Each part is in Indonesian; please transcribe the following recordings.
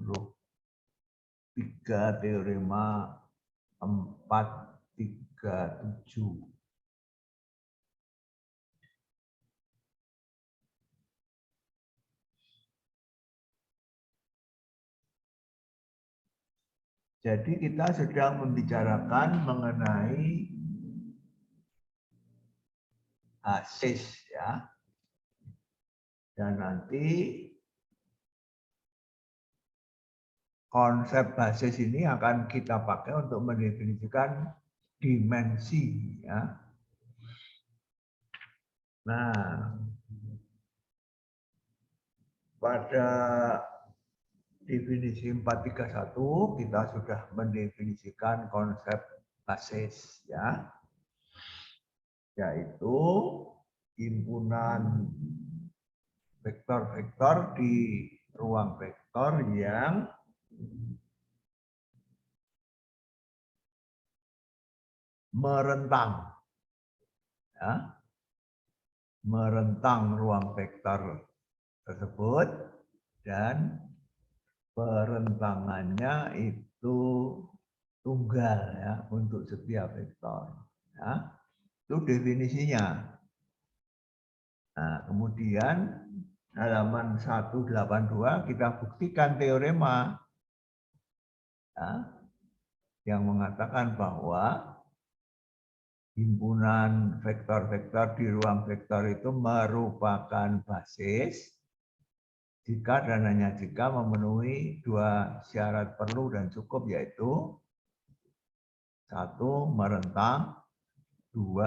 3 teorema 437. Jadi kita sedang membicarakan mengenai basis ya. Dan nanti konsep basis ini akan kita pakai untuk mendefinisikan dimensi ya. Nah, pada definisi 431 kita sudah mendefinisikan konsep basis ya, yaitu himpunan vektor-vektor di ruang vektor yang merentang ya, merentang ruang vektor tersebut dan perentangannya itu tunggal ya untuk setiap vektor ya. Itu definisinya. Nah, kemudian halaman 182 kita buktikan teorema ya, yang mengatakan bahwa himpunan vektor-vektor di ruang vektor itu merupakan basis jika dan hanya jika memenuhi 2 syarat perlu dan cukup, yaitu 1 merentang, 2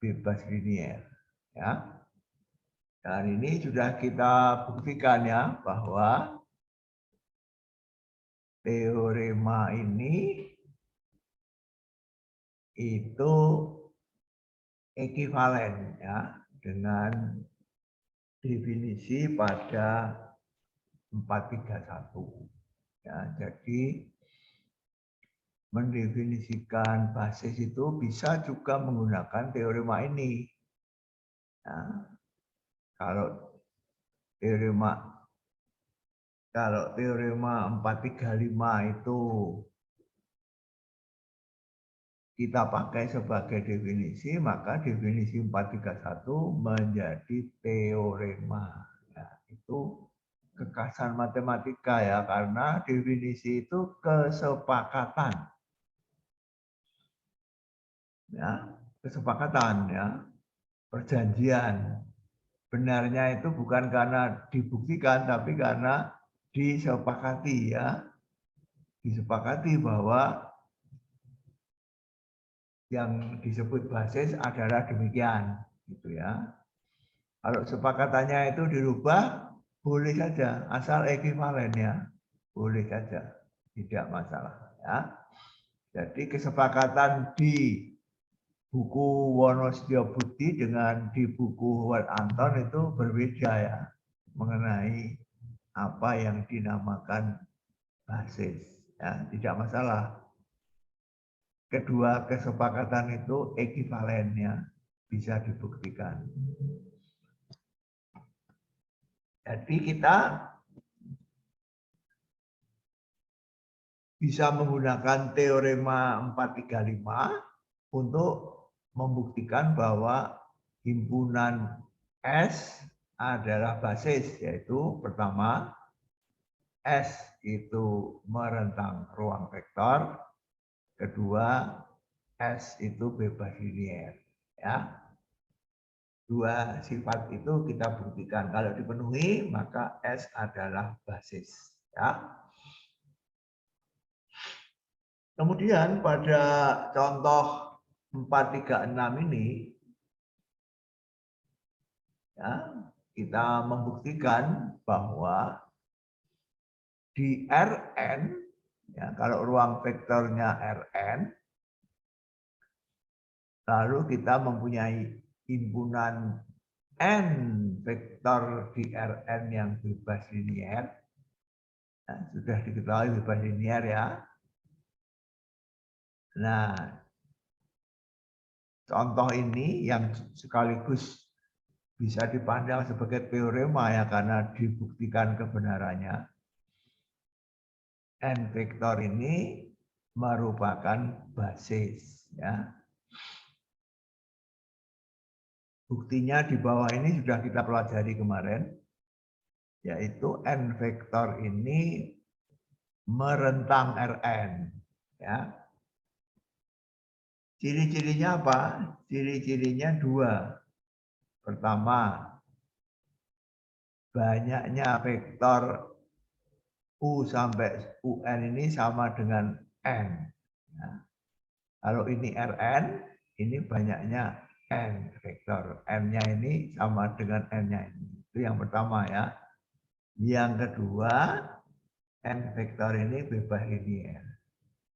bebas linier ya. Dan ini sudah kita buktikan ya bahwa teorema ini itu ekivalen ya dengan definisi pada 431 ya. Jadi mendefinisikan basis itu bisa juga menggunakan teorema ini ya. Kalau teorema 435 itu kita pakai sebagai definisi, maka definisi 431 menjadi teorema. Nah, itu kekasan matematika ya, karena definisi itu kesepakatan. Ya, kesepakatan ya, perjanjian. Benarnya itu bukan karena dibuktikan, tapi karena disepakati ya. Disepakati bahwa yang disebut basis adalah demikian, gitu ya. Kalau sepakatannya itu dirubah, boleh saja, asal ekivalennya, boleh saja, tidak masalah. Ya. Jadi kesepakatan di buku Wonosetyo Budi dengan di buku Howard Anton itu berbeda ya, mengenai apa yang dinamakan basis. Ya, tidak masalah. Kedua kesepakatan itu ekivalennya bisa dibuktikan. Jadi kita bisa menggunakan teorema 435 untuk membuktikan bahwa himpunan S adalah basis, yaitu pertama S itu merentang ruang vektor, kedua, S itu bebas linier. Ya. 2 sifat itu kita buktikan. Kalau dipenuhi, maka S adalah basis. Ya. Kemudian pada contoh 436 ini, ya, kita membuktikan bahwa di Rn, ya, kalau ruang vektornya Rn, lalu kita mempunyai himpunan n vektor di Rn yang bebas linier. Nah, sudah diketahui bebas linier ya. Nah, contoh ini yang sekaligus bisa dipandang sebagai teorema ya, karena dibuktikan kebenarannya. n vektor ini merupakan basis, ya. Buktinya di bawah ini sudah kita pelajari kemarin, yaitu n vektor ini merentang Rn, ya. Ciri-cirinya apa? Ciri-cirinya dua. Pertama, banyaknya vektor U sampai UN ini sama dengan N. Ya. Kalau ini Rn, ini banyaknya N vektor. N-nya ini sama dengan N-nya ini. Itu yang pertama, ya. Yang kedua, N vektor ini bebas linear.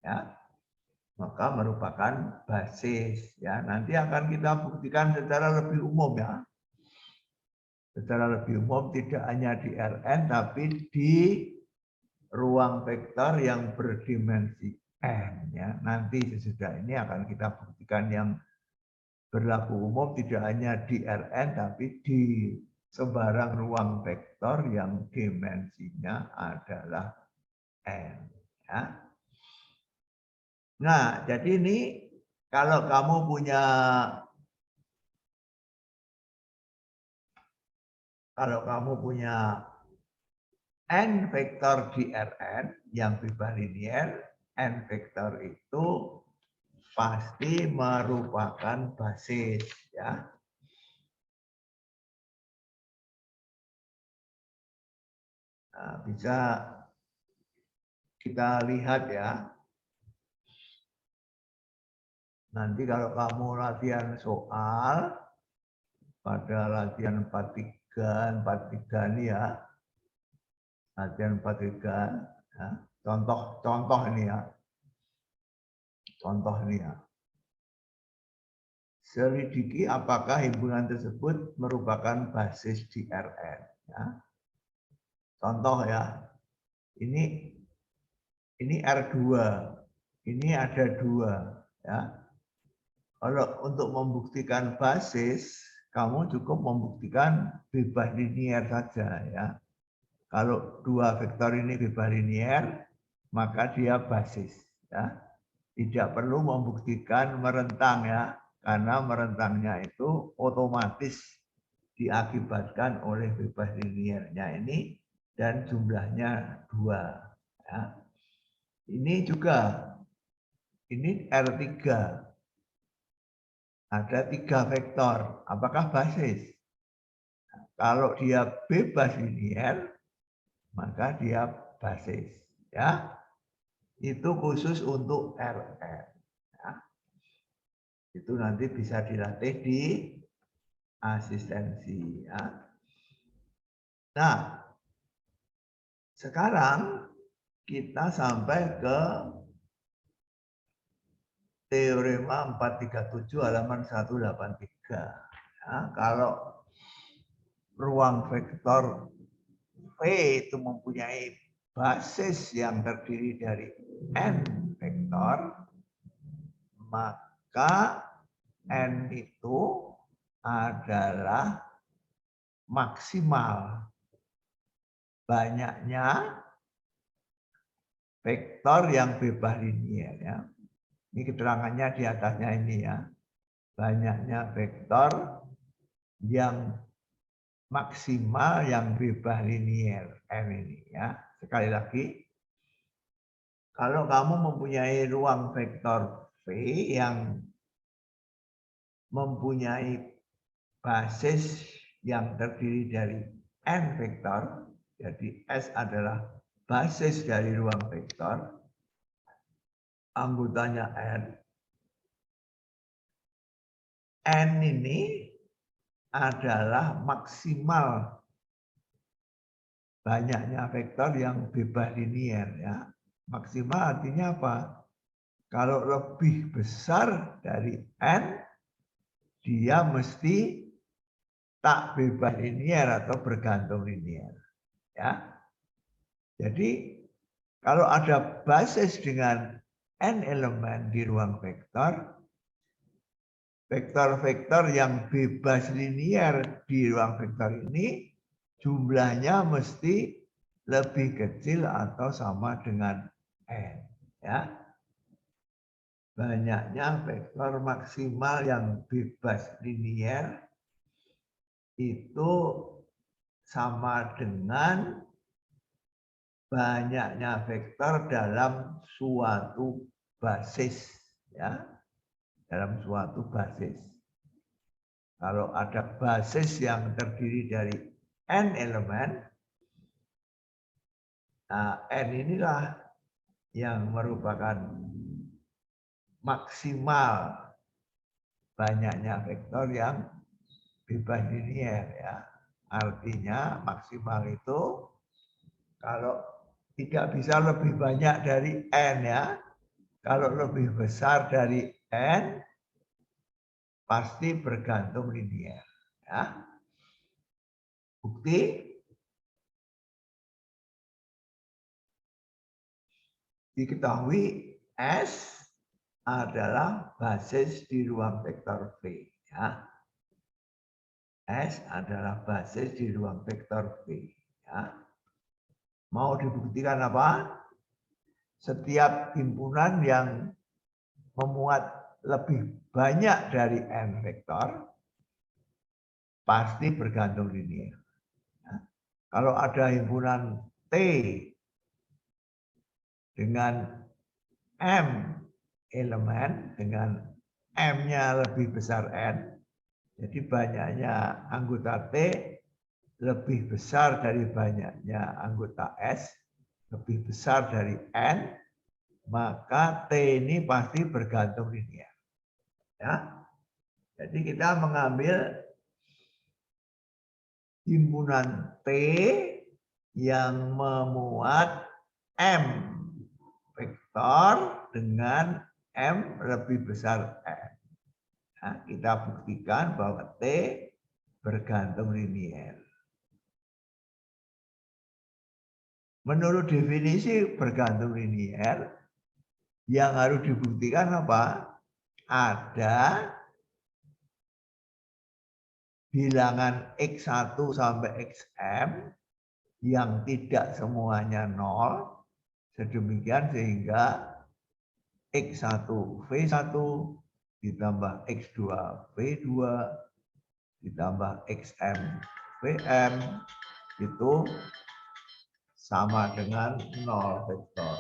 Ya. Maka merupakan basis. Ya. Nanti akan kita buktikan secara lebih umum, ya. Secara lebih umum tidak hanya di Rn, tapi di ruang vektor yang berdimensi n, ya. Nanti sesudah ini akan kita buktikan yang berlaku umum tidak hanya di Rn tapi di sembarang ruang vektor yang dimensinya adalah n, ya. Nah, jadi ini kalau kamu punya n vektor di Rn yang bebas linear, n vektor itu pasti merupakan basis, ya. Nah, bisa kita lihat, ya. Nanti kalau kamu latihan soal pada latihan 43 ini, ya. Latihan 43, ya. Contoh ini, ya. Contoh ini, ya. Selidiki apakah himpunan tersebut merupakan basis di Rn, ya. Contoh, ya. Ini R2. Ini ada 2, ya. Kalau untuk membuktikan basis, kamu cukup membuktikan bebas linear saja, ya. Kalau dua vektor ini bebas linear, maka dia basis, ya. Tidak perlu membuktikan merentang, ya, karena merentangnya itu otomatis diakibatkan oleh bebas linearnya ini dan jumlahnya 2, ya. Ini juga, ini R3. Ada 3 vektor. Apakah basis? Kalau dia bebas linear, maka dia basis, ya. Itu khusus untuk Rn, ya. Itu nanti bisa dilatih di asistensi, ya. Nah, sekarang kita sampai ke teorema 437 halaman 183. Ya, kalau ruang vektor V itu mempunyai basis yang terdiri dari n vektor, maka n itu adalah maksimal banyaknya vektor yang bebas linear, ya. Ini keterangannya di atasnya ini, ya. Banyaknya vektor yang maksimal yang bebas linear n ini, ya. Sekali lagi, kalau kamu mempunyai ruang vektor V yang mempunyai basis yang terdiri dari n vektor, jadi S adalah basis dari ruang vektor, anggotanya n. N ini adalah maksimal banyaknya vektor yang bebas linear, ya. Maksimal artinya apa? Kalau lebih besar dari n, dia mesti tak bebas linear atau bergantung linear, ya. Jadi kalau ada basis dengan n elemen di ruang vektor, vektor-vektor yang bebas linear di ruang vektor ini jumlahnya mesti lebih kecil atau sama dengan N. Ya. Banyaknya vektor maksimal yang bebas linier itu sama dengan banyaknya vektor dalam suatu basis, ya, dalam suatu basis. Kalau ada basis yang terdiri dari n elemen, nah n inilah yang merupakan maksimal banyaknya vektor yang bebas linier, ya. Artinya maksimal itu kalau tidak bisa lebih banyak dari n, ya. Kalau lebih besar dari n pasti bergantung linier, ya. Bukti diketahui S adalah basis di ruang vektor V, ya. S adalah basis di ruang vektor V, ya. Mau dibuktikan apa? Setiap himpunan yang memuat lebih banyak dari n vektor pasti bergantung linier. Ya. Kalau ada himpunan T dengan M elemen, dengan M-nya lebih besar N, jadi banyaknya anggota T lebih besar dari banyaknya anggota S, lebih besar dari N, maka T ini pasti bergantung linier. Ya. Jadi kita mengambil himpunan T yang memuat M vektor dengan M lebih besar N. Nah, kita buktikan bahwa T bergantung linier. Menurut definisi bergantung linier, yang harus dibuktikan apa? Ada bilangan X1 sampai Xm yang tidak semuanya 0, sedemikian sehingga X1 V1 ditambah X2 V2 ditambah Xm Vm itu sama dengan 0 vektor.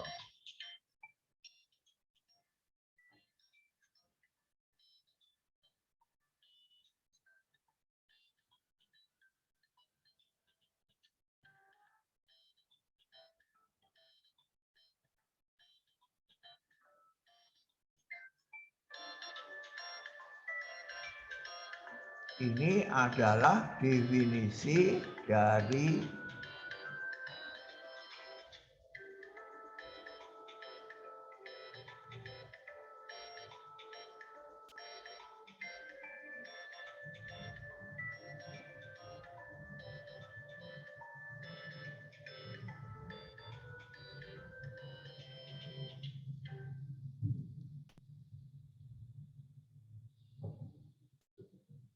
Ini adalah definisi dari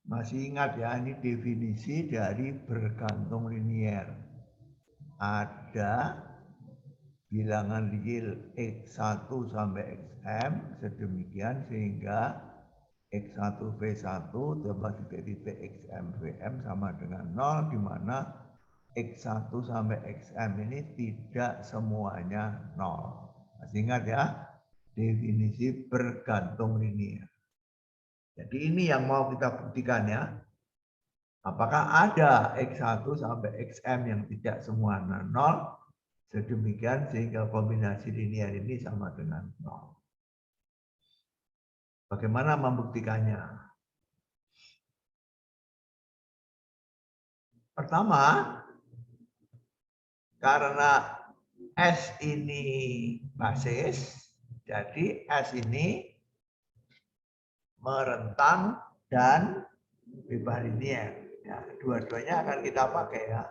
masih ingat ya, ini definisi dari bergantung linier. Ada bilangan real X1 sampai Xm sedemikian sehingga X1 V1 tambah titik-titik Xm Vm sama dengan 0, di mana X1 sampai Xm ini tidak semuanya 0. Masih ingat ya, definisi bergantung linier. Jadi ini yang mau kita buktikan ya. Apakah ada X1 sampai Xm yang tidak semuanya 0, sedemikian sehingga kombinasi linier ini sama dengan 0. Bagaimana membuktikannya? Pertama, karena S ini basis, jadi S ini merentang dan bebas linier. Ya, dua-duanya akan kita pakai ya.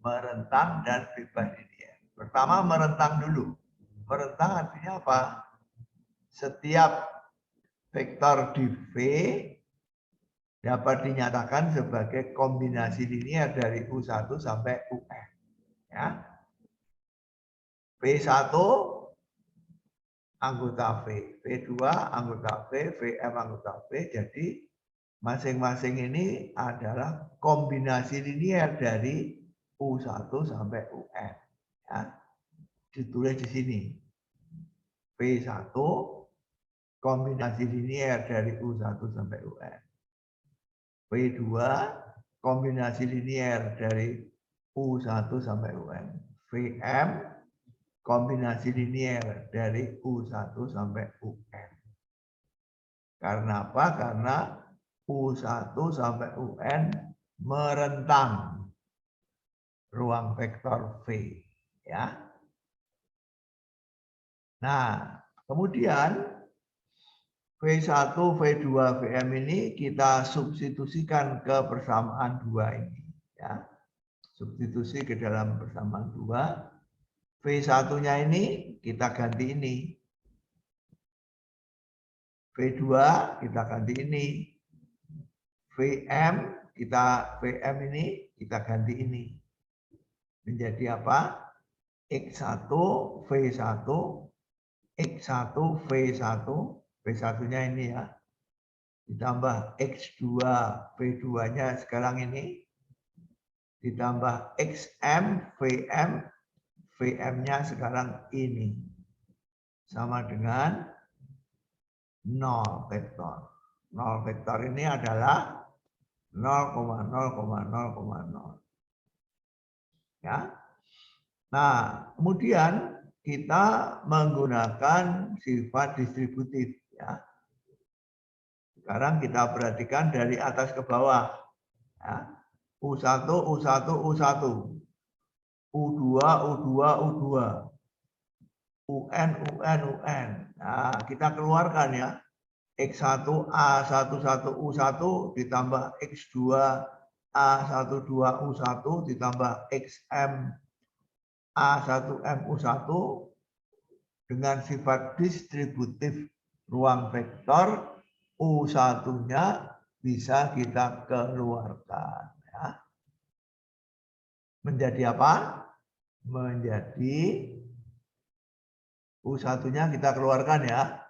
Merentang dan bebas linier. Pertama merentang dulu. Merentang artinya apa? Setiap vektor di V dapat dinyatakan sebagai kombinasi linier dari U1 sampai UN. Ya. V1 anggota V, V2 anggota V, Vm anggota V. Jadi masing-masing ini adalah kombinasi linier dari U1 sampai UN. Ya. Ditulis di sini. V1 kombinasi linier dari U1 sampai UN. V2 kombinasi linier dari U1 sampai UN. Vm kombinasi linier dari U1 sampai UN. Karena apa? Karena U1 sampai UN merentang ruang vektor V. Ya. Nah, kemudian V1, V2, Vm ini kita substitusikan ke persamaan 2 ini. Ya. Substitusi ke dalam persamaan 2. V1-nya ini kita ganti ini. V2 kita ganti ini. Vm ini kita ganti ini. Menjadi apa? X1 V1 X1 V1 V1-nya ini ya. Ditambah X2 V2-nya sekarang ini. Ditambah XM VM VM-nya sekarang ini. Sama dengan 0 vektor. 0 vektor ini adalah 0,0,0,0. Ya. Nah, kemudian kita menggunakan sifat distributif. Ya. Sekarang kita perhatikan dari atas ke bawah. Ya. U1, U1, U1. U2, U2, U2. UN, UN, UN. Nah, kita keluarkan ya. X1, A11, U1 ditambah X2, A12, U1 ditambah XM, A1M, U1 dengan sifat distributif ruang vektor U1-nya bisa kita keluarkan. Ya. Menjadi apa? Menjadi U1-nya kita keluarkan ya.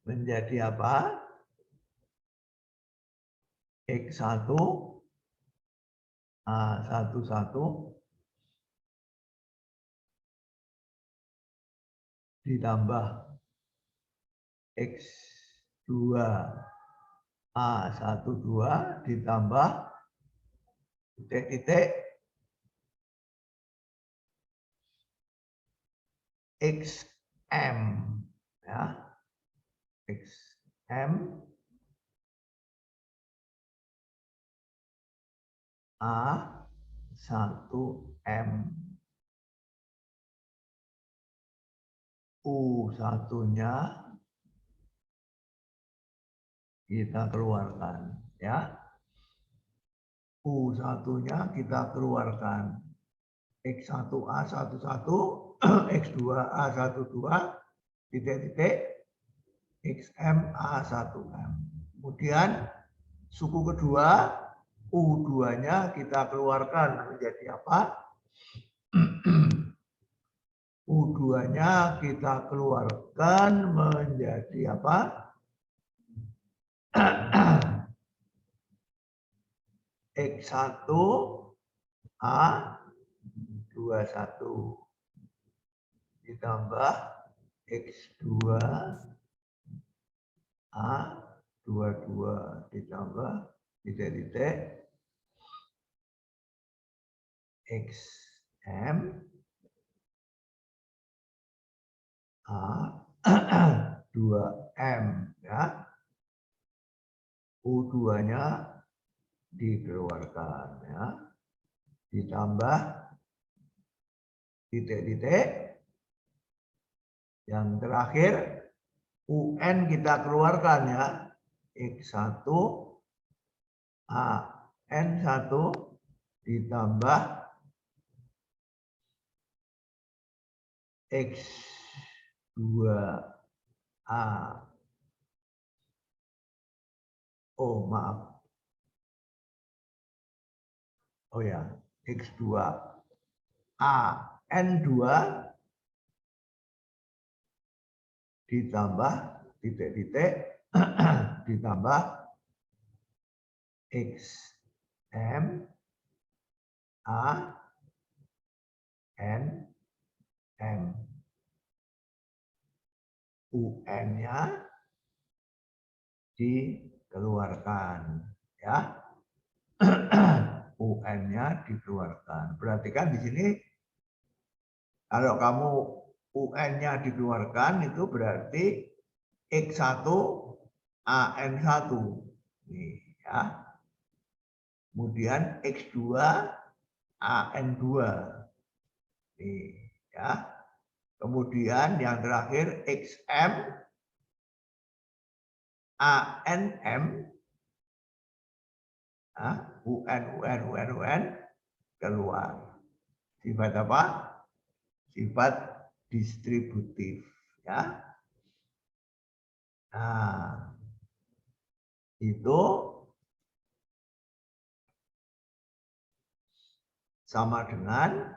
Menjadi apa? X1 A11 ditambah X2 A12 ditambah titik-titik XM ya. XM A1M U1-nya kita keluarkan ya. U1-nya kita keluarkan. X1A11 X2A12 titik-titik XMA1M. Kemudian suku kedua U2-nya kita keluarkan menjadi apa? U2-nya kita keluarkan menjadi apa? X1 A21 ditambah X2 A22 ditambah titik-titik XM A2M ya. U2-nya dikeluarkan ya. Ditambah titik-titik yang terakhir UN kita keluarkan ya. X1 AN1 ditambah X2A. Oh maaf. Oh ya, X2A N2 ditambah titik-titik ditambah XM A N M. UN-nya dikeluarkan, ya. UN-nya dikeluarkan. Berarti kan di sini kalau kamu UN-nya dikeluarkan itu berarti X1 AN1. Nih, ya. Kemudian X2 AN2. Nih, ya. Kemudian yang terakhir XM ANM. UN keluar. Sifat apa? Sifat distributif, ya. Nah, itu sama dengan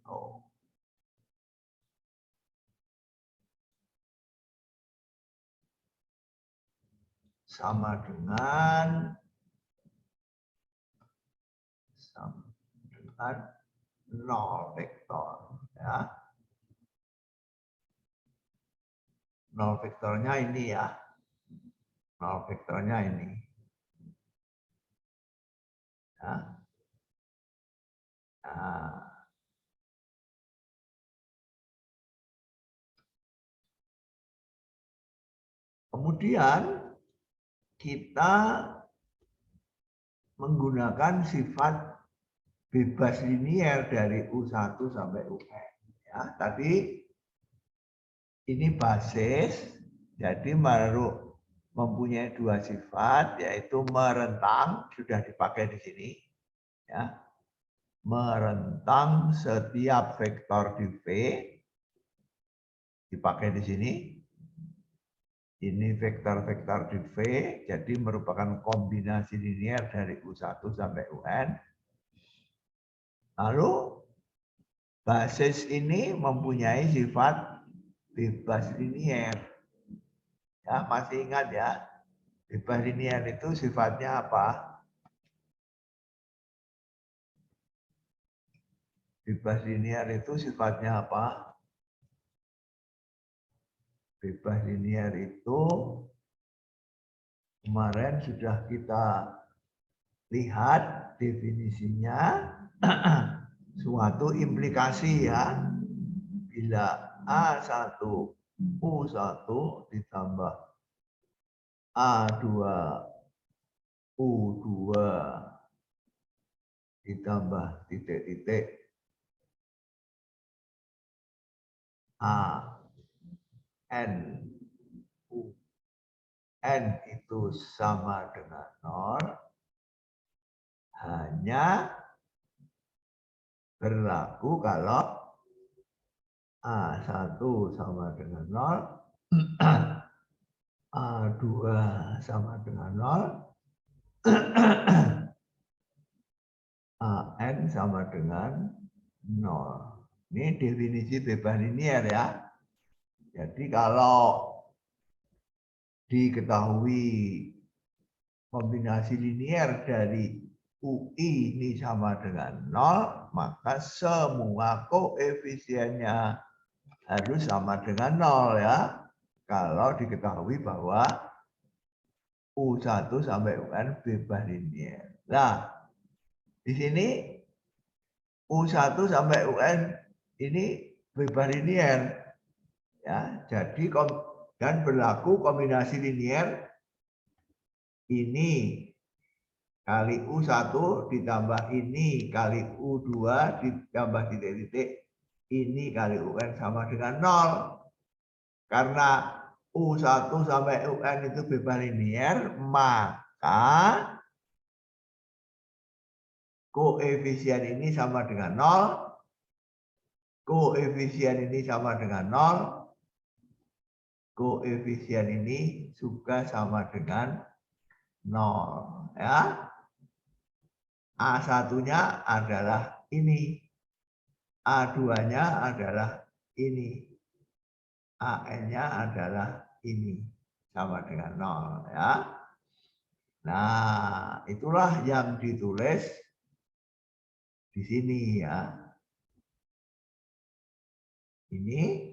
oh, sama dengan nol vektor, ya. Nol vektornya ini, ya. Nol vektornya ini, ya. Nah, kemudian kita menggunakan sifat bebas linier dari U1 sampai UN. Ya, tadi ini basis, jadi mempunyai dua sifat, yaitu merentang, sudah dipakai di sini. Ya. Merentang setiap vektor di V, dipakai di sini. Ini vektor-vektor di V, jadi merupakan kombinasi linier dari U1 sampai UN. Lalu basis ini mempunyai sifat bebas linier. Ya, masih ingat ya, bebas linier itu sifatnya apa? Bebas linier itu sifatnya apa? Bebas linier itu kemarin sudah kita lihat definisinya. Suatu implikasi, ya. Bila A1 U1 ditambah A2 U2 ditambah titik-titik A N U N itu sama dengan 0, hanya berlaku kalau A1 sama dengan 0, A2 sama dengan 0, AN sama dengan 0. Ini definisi bebas linier, ya. Jadi kalau diketahui kombinasi linier dari UI ini sama dengan 0, maka semua koefisiennya harus sama dengan 0, ya. Kalau diketahui bahwa U1 sampai UN bebas linier. Nah, di sini U1 sampai UN ini bebas linier. Ya, jadi dan berlaku kombinasi linier ini kali U1 ditambah ini kali U2 ditambah titik-titik ini kali UN sama dengan 0. Karena U1 sampai UN itu bebas linier, maka koefisien ini sama dengan 0, koefisien ini sama dengan 0, koefisien ini juga sama dengan 0. Ya. A1-nya adalah ini. A2-nya adalah ini. AN-nya adalah ini. Sama dengan 0. Ya. Nah, itulah yang ditulis di sini ya. Ini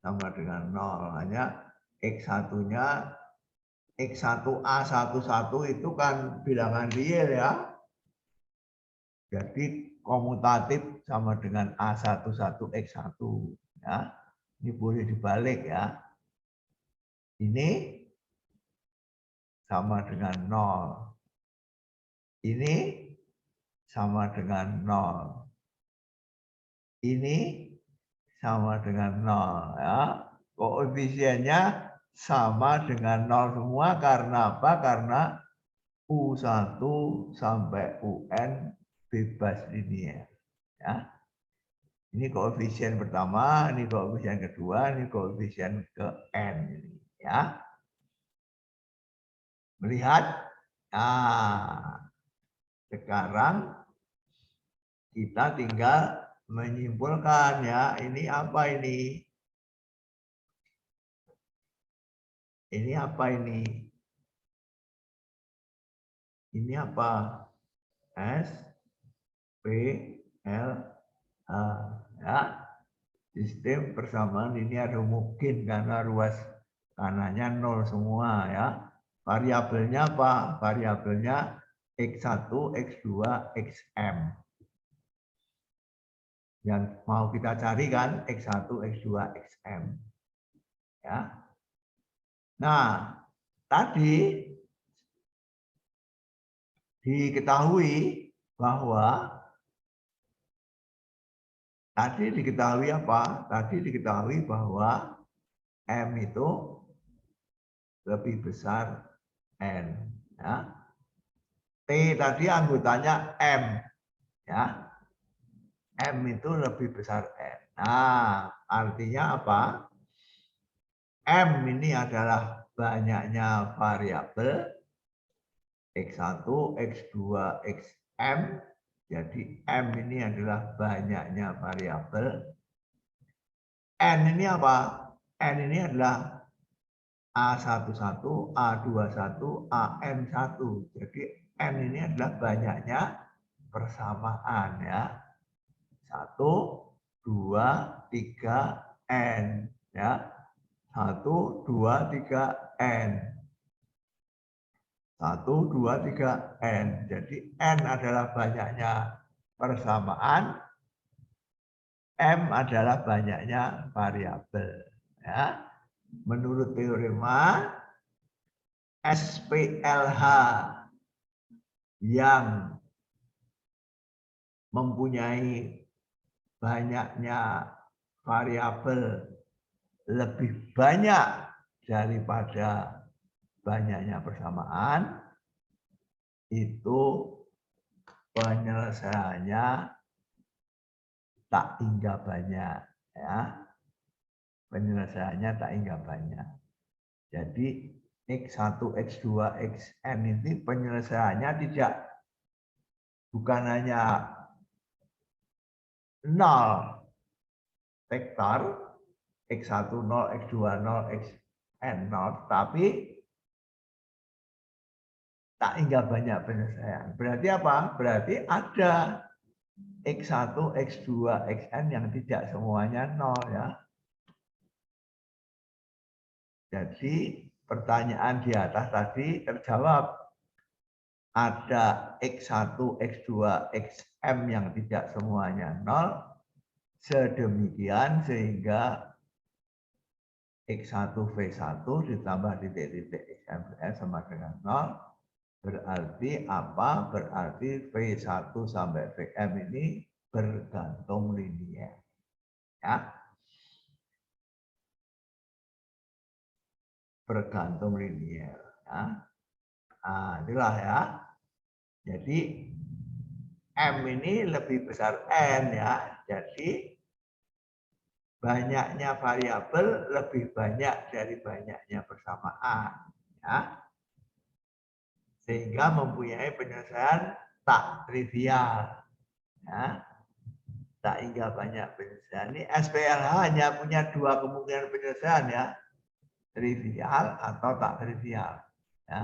sama dengan 0. Hanya X1-nya, X1A11 itu kan bilangan real ya. Jadi komutatif sama dengan A11X1 ya. Ini boleh dibalik ya. Ini sama dengan 0. Ini sama dengan 0. Ini sama dengan 0 ya. Koefisiennya sama dengan 0 semua karena apa? Karena U1 sampai UN bebas linear. Ya. Ini koefisien pertama, ini koefisien kedua, ini koefisien ke N. Ya. Melihat? Nah, sekarang kita tinggal menyimpulkan ya, ini apa ini? Ini apa ini? Ini apa? S, P, L, H. Ya. Sistem persamaan ini ada mungkin karena ruas kanannya 0 semua ya. Variabelnya apa? Variabelnya X1, X2, Xm. Yang mau kita cari kan X1, X2, Xm. Ya. Nah, tadi diketahui bahwa apa? Tadi diketahui bahwa M itu lebih besar N. Ya. T tadi anggotanya M. Ya. M itu lebih besar N. Nah, artinya apa? M ini adalah banyaknya variabel X1, X2, Xm. Jadi M ini adalah banyaknya variabel. N ini apa? N ini adalah A11, A21, AN1. Jadi N ini adalah banyaknya persamaan ya. 1, 2, 3, N ya. 1, 2, 3, N. 1, 2, 3, N. Jadi N adalah banyaknya persamaan, M adalah banyaknya variabel. Ya. Menurut teorema, SPLH yang mempunyai banyaknya variabel lebih banyak daripada banyaknya persamaan, itu penyelesaiannya tak hingga banyak ya. Penyelesaiannya tak hingga banyak. Jadi X1, X2, Xn ini penyelesaiannya bukan hanya 0 vektor X1 0, X2 0, Xn 0, tapi tak hingga banyak penyelesaian. Berarti apa? Berarti ada X1, X2, Xn yang tidak semuanya 0 ya. Jadi pertanyaan di atas tadi terjawab. Ada X1, X2, Xm yang tidak semuanya 0. Sedemikian sehingga X1 V1 ditambah titik-titik Xm sama dengan 0. Berarti apa? Berarti V1 sampai Vm ini bergantung linear. Ya. Bergantung linear. Ya. Nah, itulah ya. Jadi M ini lebih besar N ya. Jadi banyaknya variabel lebih banyak dari banyaknya persamaan. Ya. Sehingga mempunyai penyelesaian tak trivial. Ya. Tak hingga banyak penyelesaian. Ini SPLH hanya punya dua kemungkinan penyelesaian ya. Trivial atau tak trivial. Ya.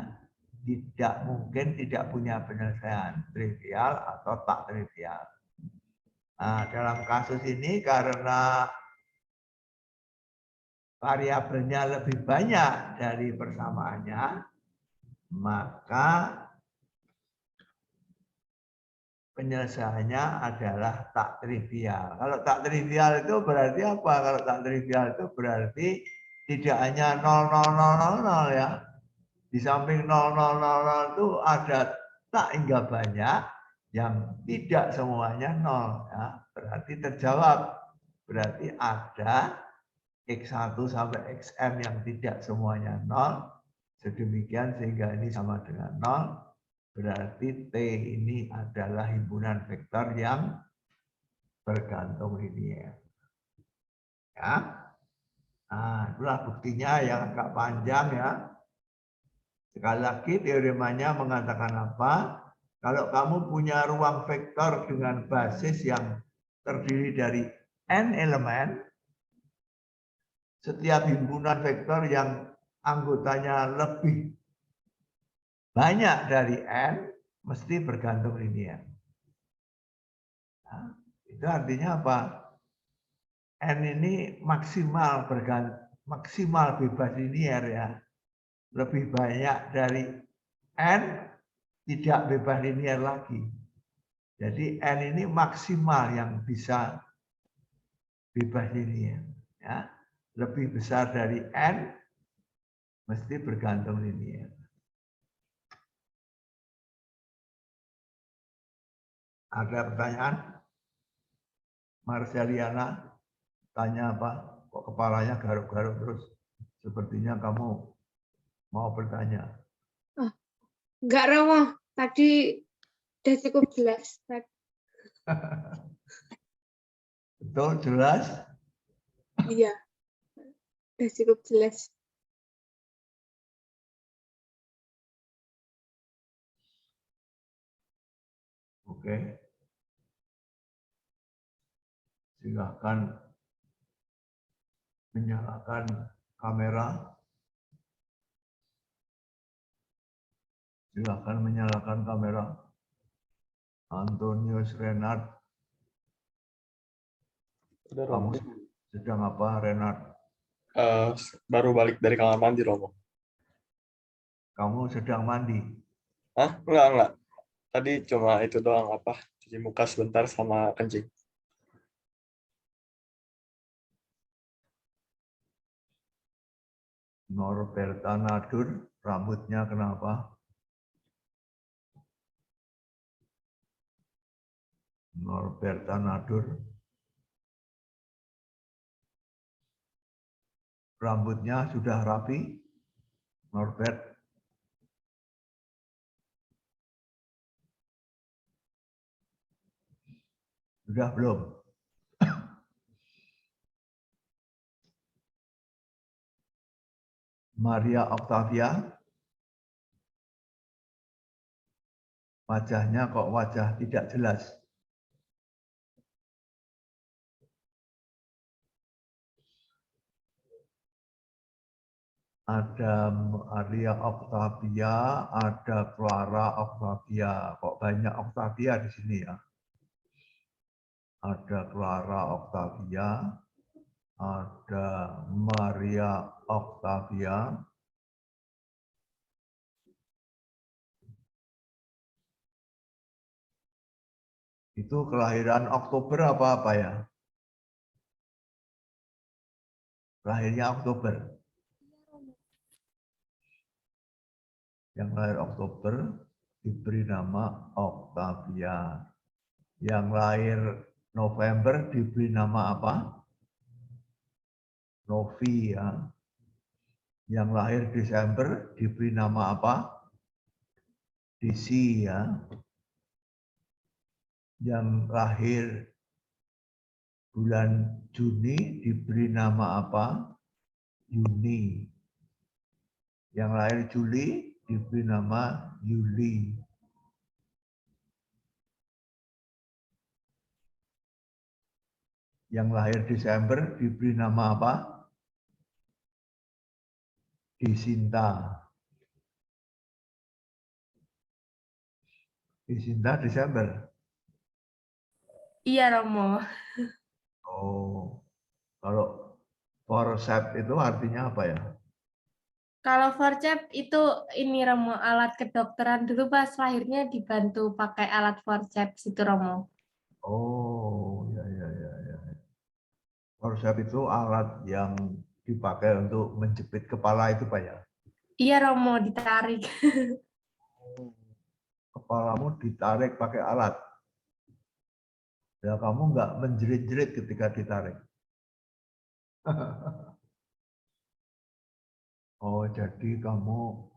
Tidak mungkin tidak punya penyelesaian trivial atau tak trivial. Nah, dalam kasus ini karena variabelnya lebih banyak dari persamaannya, maka penyelesaiannya adalah tak trivial. Kalau tak trivial itu berarti apa? Kalau tak trivial itu berarti tidak hanya 0,0000 ya. Di samping 0,000 itu ada tak hingga banyak yang tidak semuanya 0. Ya. Berarti terjawab. Berarti ada X1 sampai XM yang tidak semuanya 0. Sedemikian sehingga ini sama dengan 0. Berarti T ini adalah himpunan vektor yang bergantung linier. Ya. Nah, itulah buktinya yang agak panjang ya. Sekali lagi teoremanya mengatakan apa? Kalau kamu punya ruang vektor dengan basis yang terdiri dari n elemen, setiap himpunan vektor yang anggotanya lebih banyak dari n, mesti bergantung linier. Nah, itu artinya apa? N ini maksimal bebas linier ya. Lebih banyak dari N tidak bebas linier lagi. Jadi N ini maksimal yang bisa bebas linier. Ya. Lebih besar dari N mesti bergantung linier. Ada pertanyaan? Marceliana tanya apa? Kok kepalanya garuk-garuk terus? Sepertinya kamu mau bertanya. Oh, enggak Romo, tadi udah cukup jelas. Betul, jelas? Iya, udah cukup jelas. Oke. Silakan menyalakan kamera. Silakan menyalakan kamera. Antonius Renard. Kamu sedang apa, Renard? Baru balik dari kamar mandi, Romo. Kamu sedang mandi? Hah? Enggak. Tadi cuma itu doang, cuci muka sebentar sama kencing. Norberta Nadur, rambutnya kenapa? Norberta Nadur. Rambutnya sudah rapi, Norbert? Sudah belum? Maria Octavia? Wajahnya kok wajah tidak jelas? Ada Maria Octavia, ada Clara Octavia. Kok banyak Octavia di sini ya? Ada Clara Octavia, ada Maria Octavia. Itu kelahiran Oktober apa ya? Lahirnya Oktober. Yang lahir Oktober diberi nama Octavia. Yang lahir November diberi nama apa? Novi ya. Yang lahir Desember diberi nama apa? Desi ya. Yang lahir Bulan Juni diberi nama apa? Juni. Yang lahir Juli diberi nama Juli. Yang lahir Desember diberi nama apa? Desinta. Desinta Desember. Iya, Romo. Oh, kalau forceps itu artinya apa ya? Kalau forceps itu ini Romo, alat kedokteran dulu pas lahirnya dibantu pakai alat forceps itu Romo. Oh, ya. Forceps itu alat yang dipakai untuk menjepit kepala itu Pak ya? Iya Romo, ditarik. Kepalamu ditarik pakai alat. Ya kamu nggak menjerit-jerit ketika ditarik. Oh, jadi kamu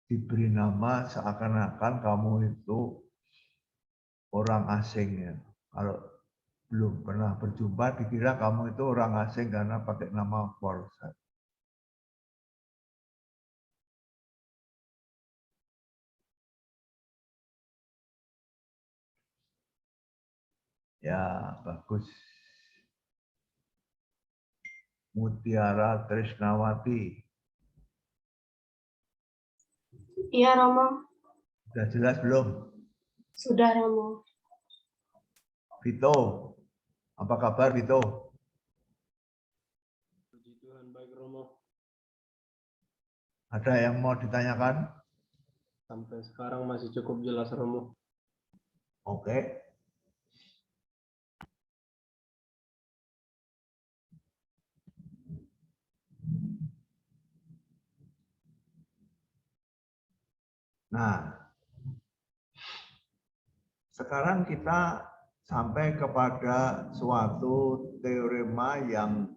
diberi nama seakan-akan kamu itu orang asing ya. Kalau belum pernah berjumpa dikira kamu itu orang asing karena pakai nama Forsyth. Ya, bagus. Mutiara Trisnawati. Iya, Romo. Sudah jelas belum? Sudah, Romo. Vito, apa kabar Vito? Puji Tuhan, baik Romo. Ada yang mau ditanyakan? Sampai sekarang masih cukup jelas Romo. Oke. Nah, sekarang kita sampai kepada suatu teorema yang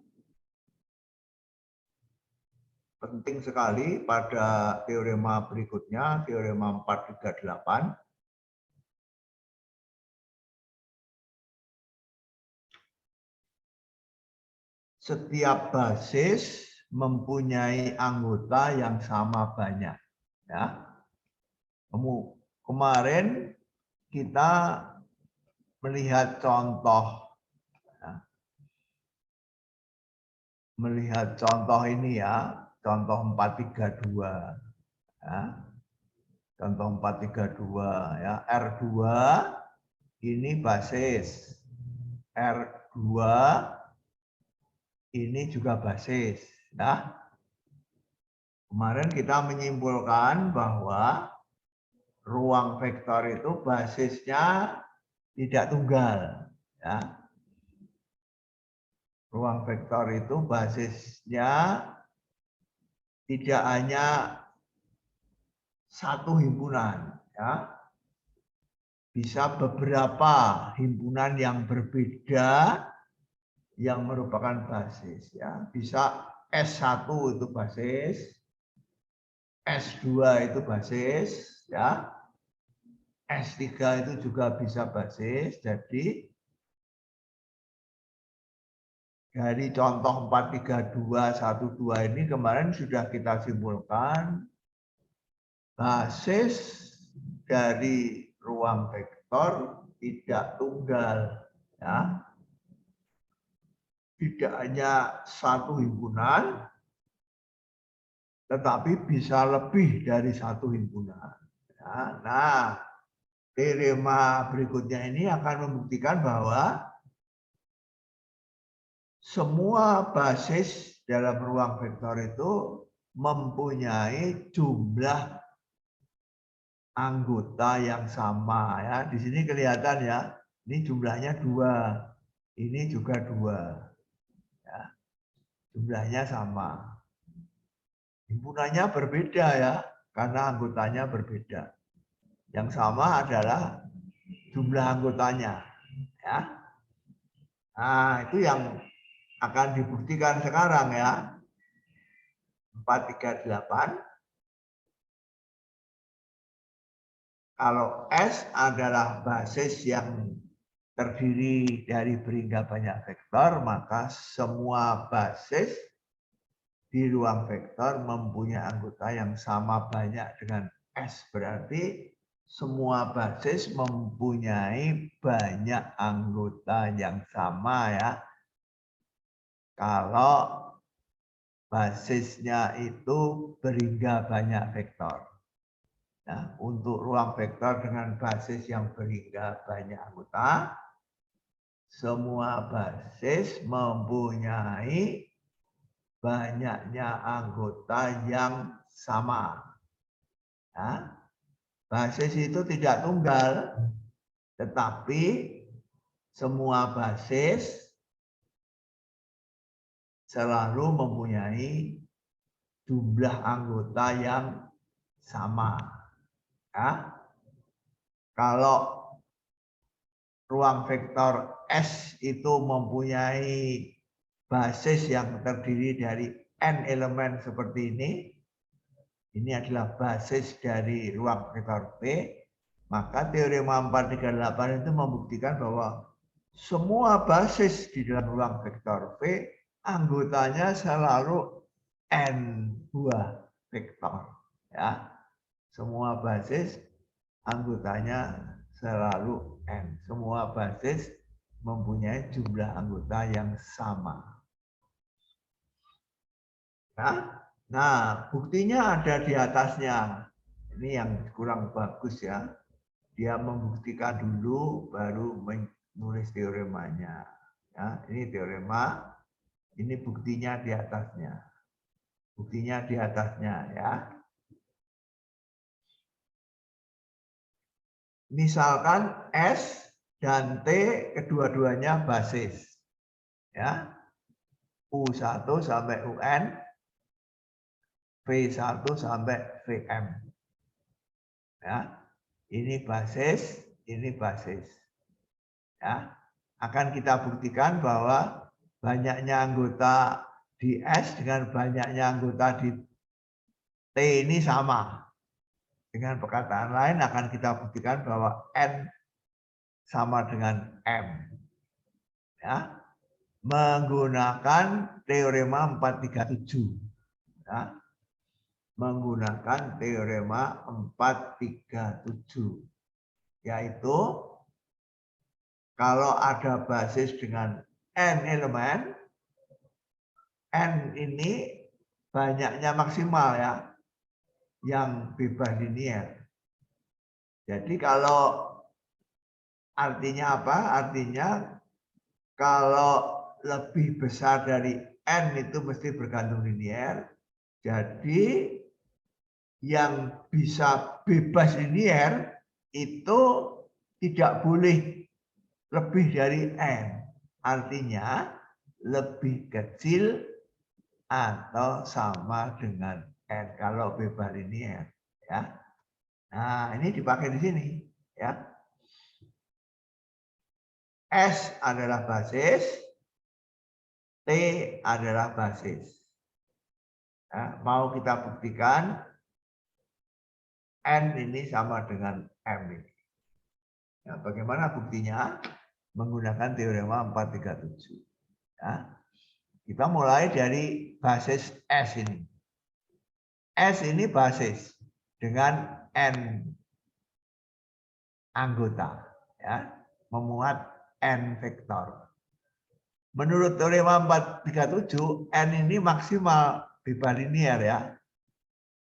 penting sekali pada teorema berikutnya, teorema 438. Setiap basis mempunyai anggota yang sama banyak. Ya. Kemarin kita melihat contoh, ya. Melihat contoh ini ya, contoh 432. Ya. Contoh 432 ya, R2 ini basis, R2 ini juga basis. Nah, kemarin kita menyimpulkan bahwa ruang vektor itu basisnya tidak tunggal. Ya. Ruang vektor itu basisnya tidak hanya satu himpunan. Ya. Bisa beberapa himpunan yang berbeda yang merupakan basis. Ya. Bisa S1 itu basis, S2 itu basis, ya. S3 itu juga bisa basis. Jadi dari contoh 43212 ini kemarin sudah kita simpulkan basis dari ruang vektor tidak tunggal, ya. Tidak hanya satu himpunan, tetapi bisa lebih dari satu himpunan. Ya. Nah, teorema berikutnya ini akan membuktikan bahwa semua basis dalam ruang vektor itu mempunyai jumlah anggota yang sama ya. Di sini kelihatan ya, ini jumlahnya 2, ini juga 2. Ya. Jumlahnya sama. Himpunannya berbeda ya, karena anggotanya berbeda. Yang sama adalah jumlah anggotanya. Ya. Nah, itu yang akan dibuktikan sekarang ya. 438. Kalau S adalah basis yang terdiri dari berhingga banyak vektor, maka semua basis di ruang vektor mempunyai anggota yang sama banyak dengan S. Berarti semua basis mempunyai banyak anggota yang sama ya. Kalau basisnya itu berhingga banyak vektor. Nah, untuk ruang vektor dengan basis yang berhingga banyak anggota, semua basis mempunyai banyaknya anggota yang sama. Nah, basis itu tidak tunggal, tetapi semua basis selalu mempunyai jumlah anggota yang sama. Ya. Kalau ruang vektor S itu mempunyai basis yang terdiri dari n elemen seperti ini adalah basis dari ruang vektor P, maka teorema 438 itu membuktikan bahwa semua basis di dalam ruang vektor P anggotanya selalu n buah vektor. Ya, semua basis anggotanya selalu n. Semua basis mempunyai jumlah anggota yang sama. Nah, buktinya ada di atasnya. Ini yang kurang bagus ya. Dia membuktikan dulu, baru menulis teoremanya. Ya, ini teorema. Ini buktinya di atasnya. Buktinya di atasnya ya. Misalkan S dan T kedua-duanya basis. Ya. U1 sampai UN, V1 sampai VM. Ya. Ini basis, ini basis. Ya. Akan kita buktikan bahwa banyaknya anggota di S dengan banyaknya anggota di T ini sama. Dengan perkataan lain akan kita buktikan bahwa N sama dengan M. Ya. Menggunakan teorema 437. Ya. Menggunakan teorema 437. Yaitu kalau ada basis dengan N elemen, N ini banyaknya maksimal ya, yang bebas linear. Jadi kalau artinya apa? Artinya kalau lebih besar dari N itu mesti bergantung linear. Jadi yang bisa bebas linear itu tidak boleh lebih dari N. Artinya lebih kecil atau sama dengan N kalau bebas linear ya. Nah, ini dipakai di sini ya. S adalah basis, T adalah basis. Ya, mau kita buktikan N ini sama dengan M ini. Ya, bagaimana buktinya? Menggunakan teorema 437. Ya. Kita mulai dari basis S ini. S ini basis dengan N anggota, ya, memuat N vektor. Menurut teorema 437, N ini maksimal bebas linear ya.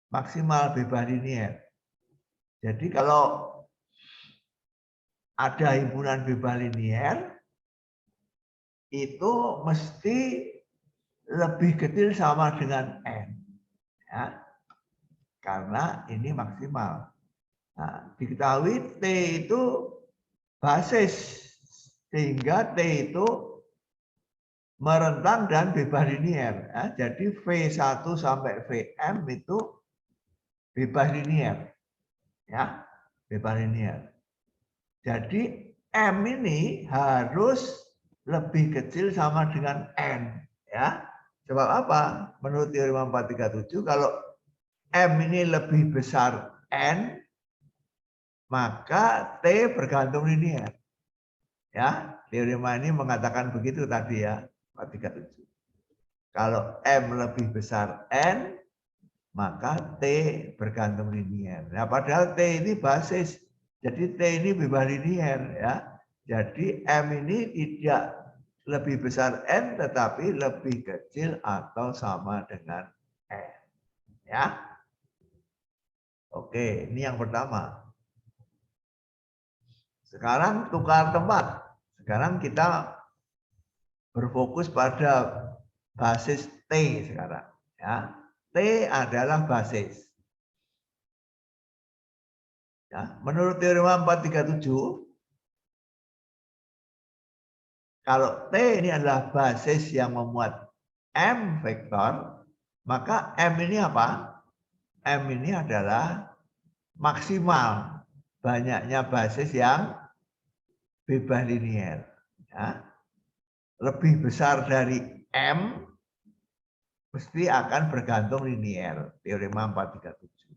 Maksimal bebas linear. Jadi kalau ada himpunan bebas linear, itu mesti lebih kecil sama dengan N. Ya. Karena ini maksimal. Nah, diketahui T itu basis, sehingga T itu merentang dan bebas linear. Ya. Jadi V1 sampai VM itu bebas linear. Ya, bebas linear. Jadi M ini harus lebih kecil sama dengan N. Ya. Sebab apa? Menurut teorema 437, kalau M ini lebih besar N, maka T bergantung linear. Ya, teorema ini mengatakan begitu tadi ya, 437. Kalau M lebih besar N, maka T bergantung linier. Nah, padahal T ini basis, jadi T ini bebas linier ya. Jadi M ini tidak lebih besar N, tetapi lebih kecil atau sama dengan N. Ya, oke, ini yang pertama. Sekarang tukar tempat. Sekarang kita berfokus pada basis T sekarang. Ya. T adalah basis. Ya. Menurut teorema 437, kalau T ini adalah basis yang memuat M vektor, maka M ini apa? M ini adalah maksimal banyaknya basis yang bebas linier. Ya. Lebih besar dari M mesti akan bergantung linier, teorema 437.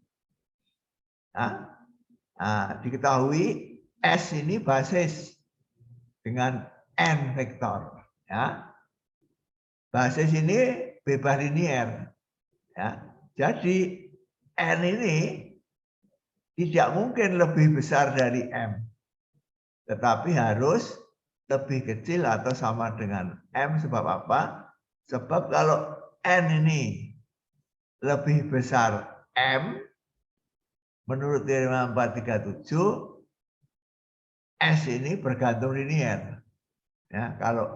Nah, diketahui S ini basis dengan N vektor. Ya. Basis ini bebas linier. Ya. Jadi N ini tidak mungkin lebih besar dari M, tetapi harus lebih kecil atau sama dengan M. Sebab apa? Sebab kalau N ini lebih besar M, menurut teorema 437, S ini bergantung linier. Ya, kalau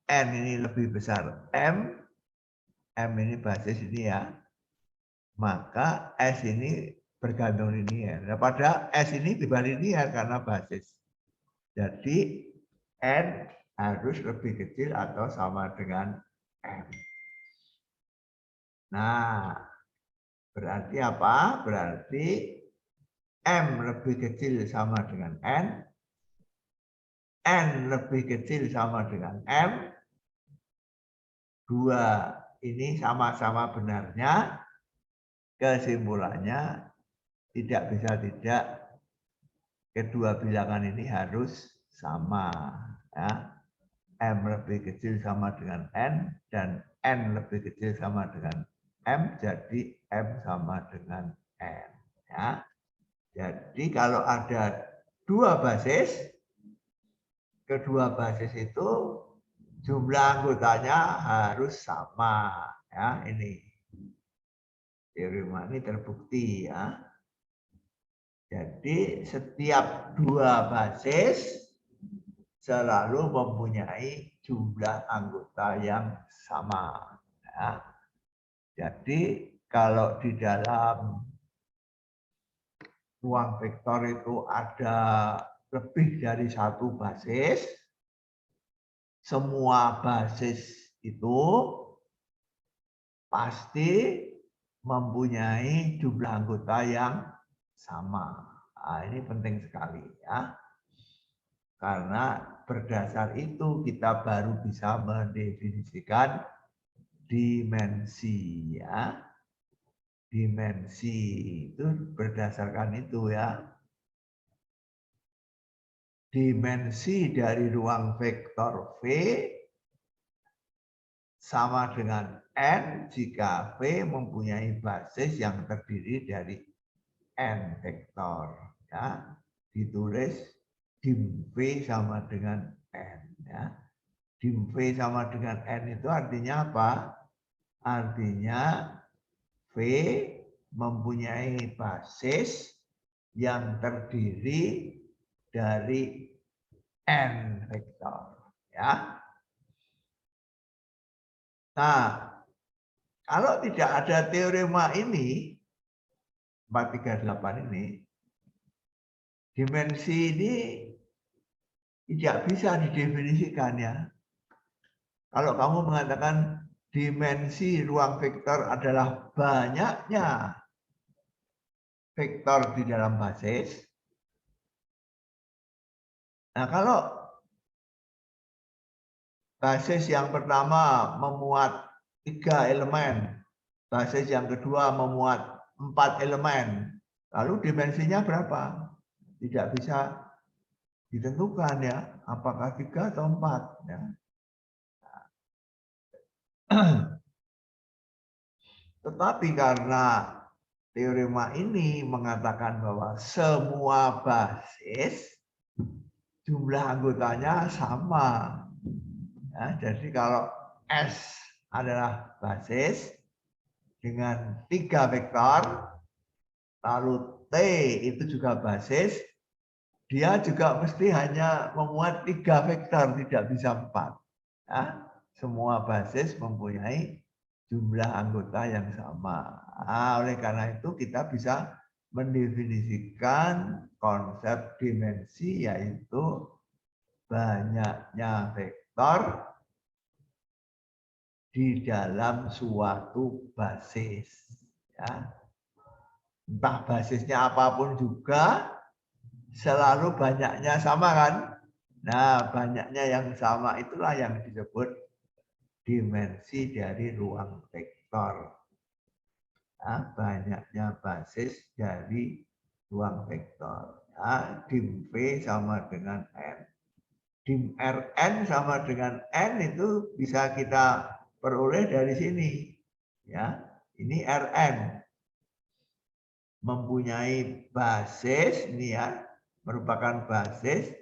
N ini lebih besar M ini basis ini ya, maka S ini bergantung linier. Nah, pada S ini bebas linier karena basis. Jadi N harus lebih kecil atau sama dengan M. Nah, berarti apa? Berarti M lebih kecil sama dengan N lebih kecil sama dengan M. Dua ini sama-sama benarnya, kesimpulannya tidak bisa tidak, kedua bilangan ini harus sama. Ya. M lebih kecil sama dengan N, dan N lebih kecil sama dengan M, jadi M sama dengan N. Ya. Jadi kalau ada dua basis, kedua basis itu jumlah anggotanya harus sama. Ya, ini teorema ini terbukti ya. Jadi setiap dua basis selalu mempunyai jumlah anggota yang sama. Ya. Jadi kalau di dalam ruang vektor itu ada lebih dari satu basis, semua basis itu pasti mempunyai jumlah anggota yang sama. Nah, ini penting sekali ya. Karena berdasar itu kita baru bisa mendefinisikan dimensi ya. Dimensi itu berdasarkan itu ya. Dimensi dari ruang vektor V sama dengan N jika V mempunyai basis yang terdiri dari N vektor. Ya. Ditulis dim V sama dengan N. Ya. Dim V sama dengan N itu artinya apa? Artinya V mempunyai basis yang terdiri dari N vektor. Ya. Nah, kalau tidak ada teorema ini, 438 ini, dimensi ini tidak bisa didefinisikan ya. Kalau kamu mengatakan dimensi ruang vektor adalah banyaknya vektor di dalam basis. Nah, kalau basis yang pertama memuat 3 elemen, basis yang kedua memuat 4 elemen, lalu dimensinya berapa? Tidak bisa ditentukan ya. apakah 3 atau 4. Ya. Tetapi karena teorema ini mengatakan bahwa semua basis jumlah anggotanya sama. Ya, jadi kalau S adalah basis dengan 3 vektor, lalu T itu juga basis, dia juga mesti hanya memuat 3 vektor, tidak bisa 4. Ya, semua basis mempunyai jumlah anggota yang sama. Nah, oleh karena itu kita bisa mendefinisikan konsep dimensi, yaitu banyaknya vektor di dalam suatu basis. Ya. Entah basisnya apapun juga, selalu banyaknya sama kan? Nah, banyaknya yang sama itulah yang disebut dimensi dari ruang vektor. Nah, banyaknya basis dari ruang vektor. Nah, dim V sama dengan N. Dim Rn sama dengan N itu bisa kita peroleh dari sini. Ya, ini Rn mempunyai basis, ini ya, merupakan basis.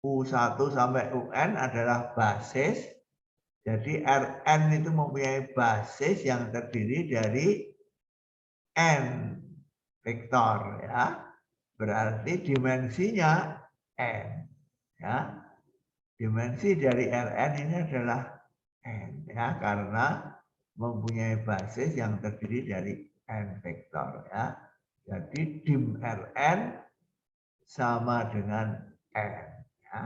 U1 sampai UN adalah basis. Jadi Rn itu mempunyai basis yang terdiri dari N vektor, ya. Berarti dimensinya N, ya. Dimensi dari Rn ini adalah N, ya, karena mempunyai basis yang terdiri dari N vektor, ya. Jadi dim Rn sama dengan N, ya.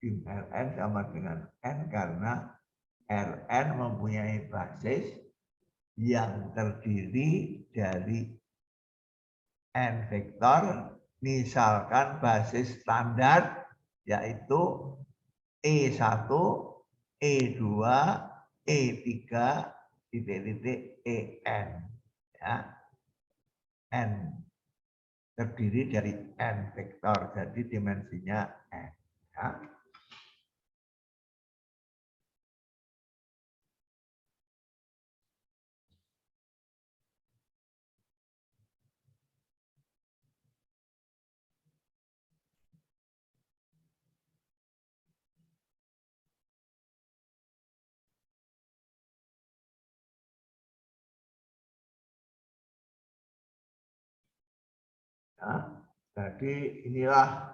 Dim Rn sama dengan N karena Rn mempunyai basis yang terdiri dari N vektor, misalkan basis standar yaitu E1, E2, E3, titik-titik En. Ya. N terdiri dari N vektor, jadi dimensinya N. Ya. Ya, jadi inilah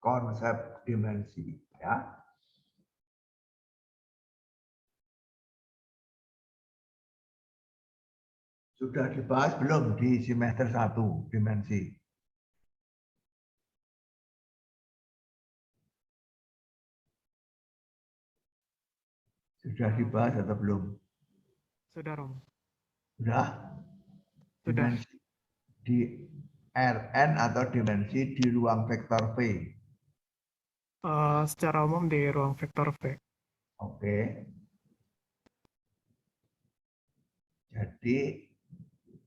konsep dimensi, ya. Sudah dibahas belum di semester 1 dimensi? Sudah dibahas atau belum? Sudah, Romo. Sudah? Sudah. Dimensi di Rn atau dimensi di ruang vektor V. Secara umum di ruang vektor V. Oke. Jadi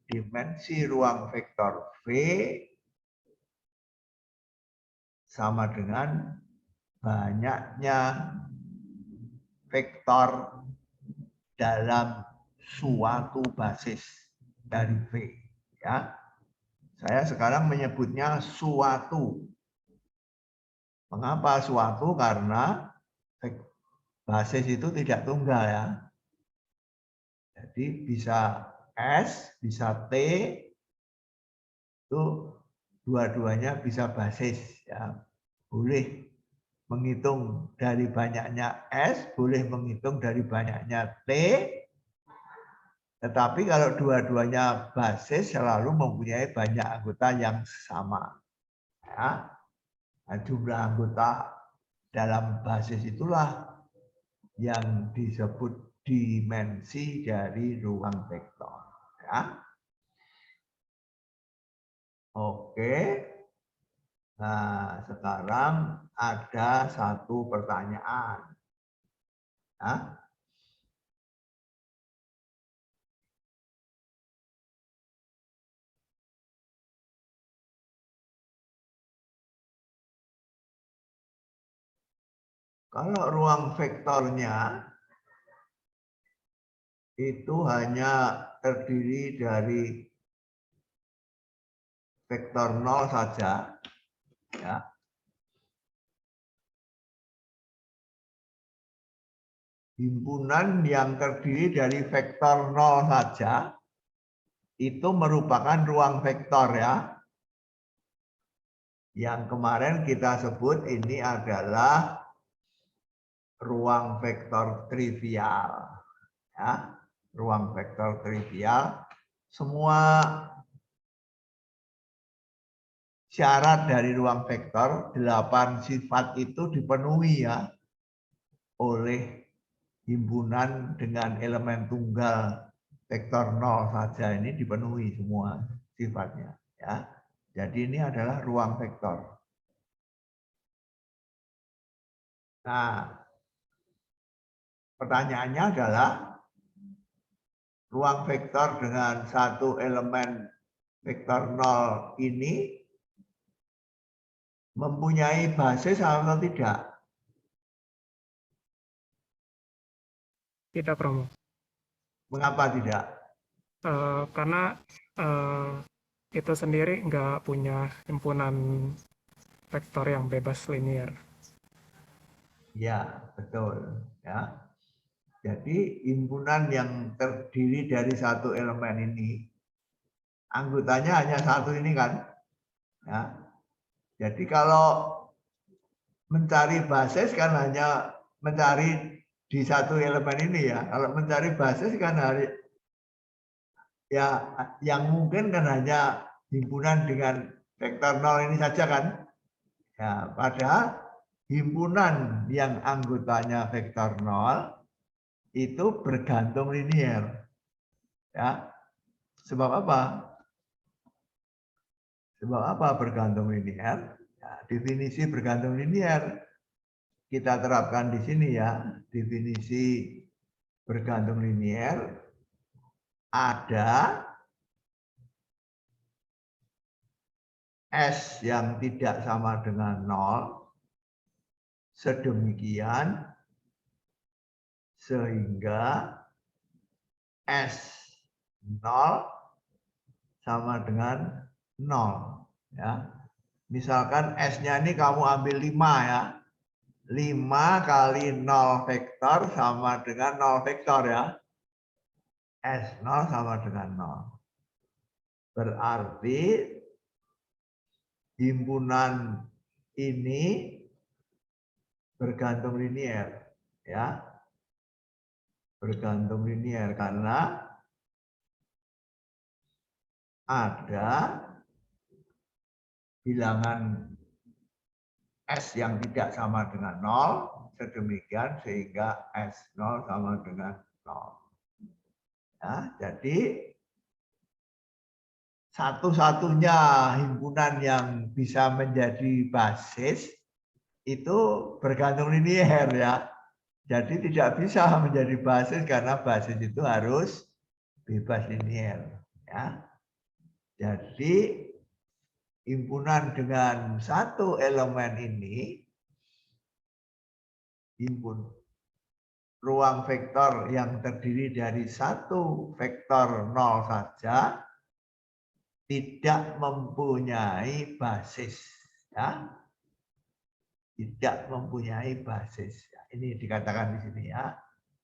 dimensi ruang vektor V sama dengan banyaknya vektor dalam suatu basis dari V. Ya. Saya sekarang menyebutnya suatu. Mengapa suatu? Karena basis itu tidak tunggal, ya. Jadi bisa S, bisa T, itu dua-duanya bisa basis, ya. Boleh menghitung dari banyaknya S, boleh menghitung dari banyaknya T, tetapi kalau dua-duanya basis selalu mempunyai banyak anggota yang sama. Ya. Nah, jumlah anggota dalam basis itulah yang disebut dimensi dari ruang vektor. Ya. Oke. Nah, sekarang ada satu pertanyaan. Ya. Kalau ruang vektornya itu hanya terdiri dari vektor 0 saja, ya. Himpunan yang terdiri dari vektor 0 saja itu merupakan ruang vektor, ya. Yang kemarin kita sebut ini adalah ruang vektor trivial, ya. Ruang vektor trivial, semua syarat dari ruang vektor 8 sifat itu dipenuhi, ya, oleh himpunan dengan elemen tunggal vektor 0 saja. Ini dipenuhi semua sifatnya, ya. Jadi ini adalah ruang vektor. Nah, pertanyaannya adalah ruang vektor dengan satu elemen vektor 0 ini mempunyai basis atau tidak? Tidak, Romo. Mengapa tidak? Karena itu sendiri nggak punya himpunan vektor yang bebas linear. Ya, betul. Ya. Jadi himpunan yang terdiri dari satu elemen ini, anggotanya hanya satu ini kan. Ya. Jadi kalau mencari basis kan hanya mencari di satu elemen ini, ya. Kalau mencari basis kan ya yang mungkin kan hanya himpunan dengan vektor 0 ini saja kan. Ya, padahal himpunan yang anggotanya vektor 0 itu bergantung linier. Ya. Sebab apa? Sebab apa bergantung linier? Ya, definisi bergantung linier kita terapkan di sini, ya. Definisi bergantung linier ada S yang tidak sama dengan 0 sedemikian sehingga S0 sama dengan 0, ya. Misalkan S-nya ini kamu ambil 5, ya. 5 kali 0 vektor sama dengan 0 vektor, ya. S0 sama dengan 0. Berarti himpunan ini bergantung linier, ya. Bergantung linier karena ada bilangan S yang tidak sama dengan 0 sedemikian sehingga S0 sama dengan 0. Ya, jadi satu-satunya himpunan yang bisa menjadi basis itu bergantung linier, ya. Jadi tidak bisa menjadi basis karena basis itu harus bebas linier, ya. Jadi himpunan dengan satu elemen ini, ruang vektor yang terdiri dari satu vektor 0 saja tidak mempunyai basis, ya. Tidak mempunyai basis. Ini dikatakan di sini, ya.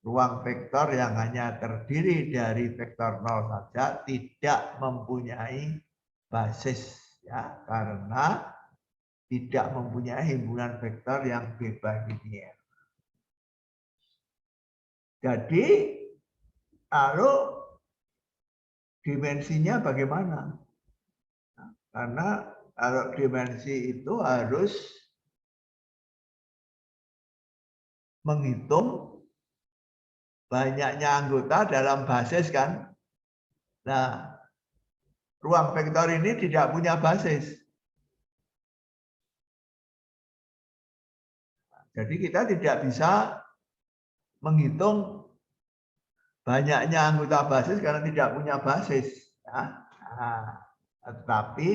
Ruang vektor yang hanya terdiri dari vektor 0 saja tidak mempunyai basis, ya, karena tidak mempunyai himpunan vektor yang bebas linier. Jadi lalu dimensinya bagaimana? Nah, karena kalau dimensi itu harus menghitung banyaknya anggota dalam basis kan. Nah, ruang vektor ini tidak punya basis. Jadi kita tidak bisa menghitung banyaknya anggota basis karena tidak punya basis. Ya. Nah, tetapi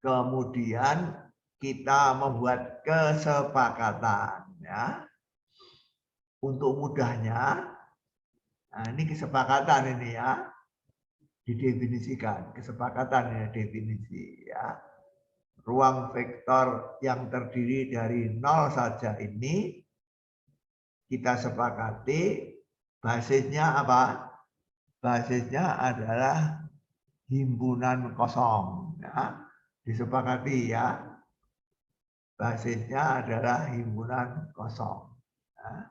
kemudian kita membuat kesepakatan, ya. ya. Untuk mudahnya, nah ini kesepakatan ini ya, didefinisikan, kesepakatan ya definisi ya. Ruang vektor yang terdiri dari 0 saja ini kita sepakati basisnya apa? Basisnya adalah himpunan kosong ya. Disepakati ya. Basisnya adalah himpunan kosong. Ya.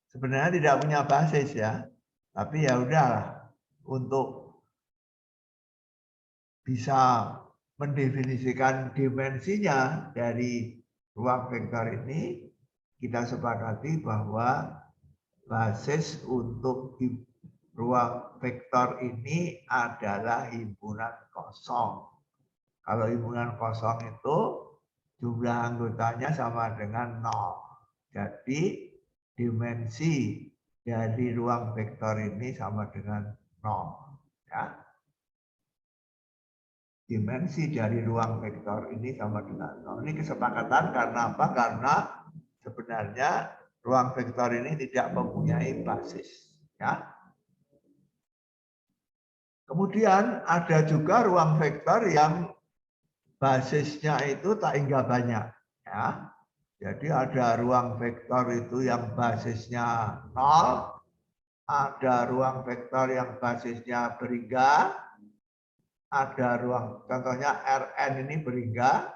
Sebenarnya tidak punya basis ya, tapi ya udahlah untuk bisa mendefinisikan dimensinya dari ruang vektor ini, kita sepakati bahwa basis untuk ruang vektor ini adalah himpunan kosong. Kalau himpunan kosong itu jumlah anggotanya sama dengan 0. Jadi dimensi dari ruang vektor ini sama dengan 0. Ya. Dimensi dari ruang vektor ini sama dengan 0. Ini kesepakatan karena apa? Karena sebenarnya ruang vektor ini tidak mempunyai basis. Ya. Kemudian ada juga ruang vektor yang basisnya itu tak hingga banyak. Ya. Jadi ada ruang vektor itu yang basisnya 0, ada ruang vektor yang basisnya berhingga, ada ruang, contohnya Rn ini berhingga,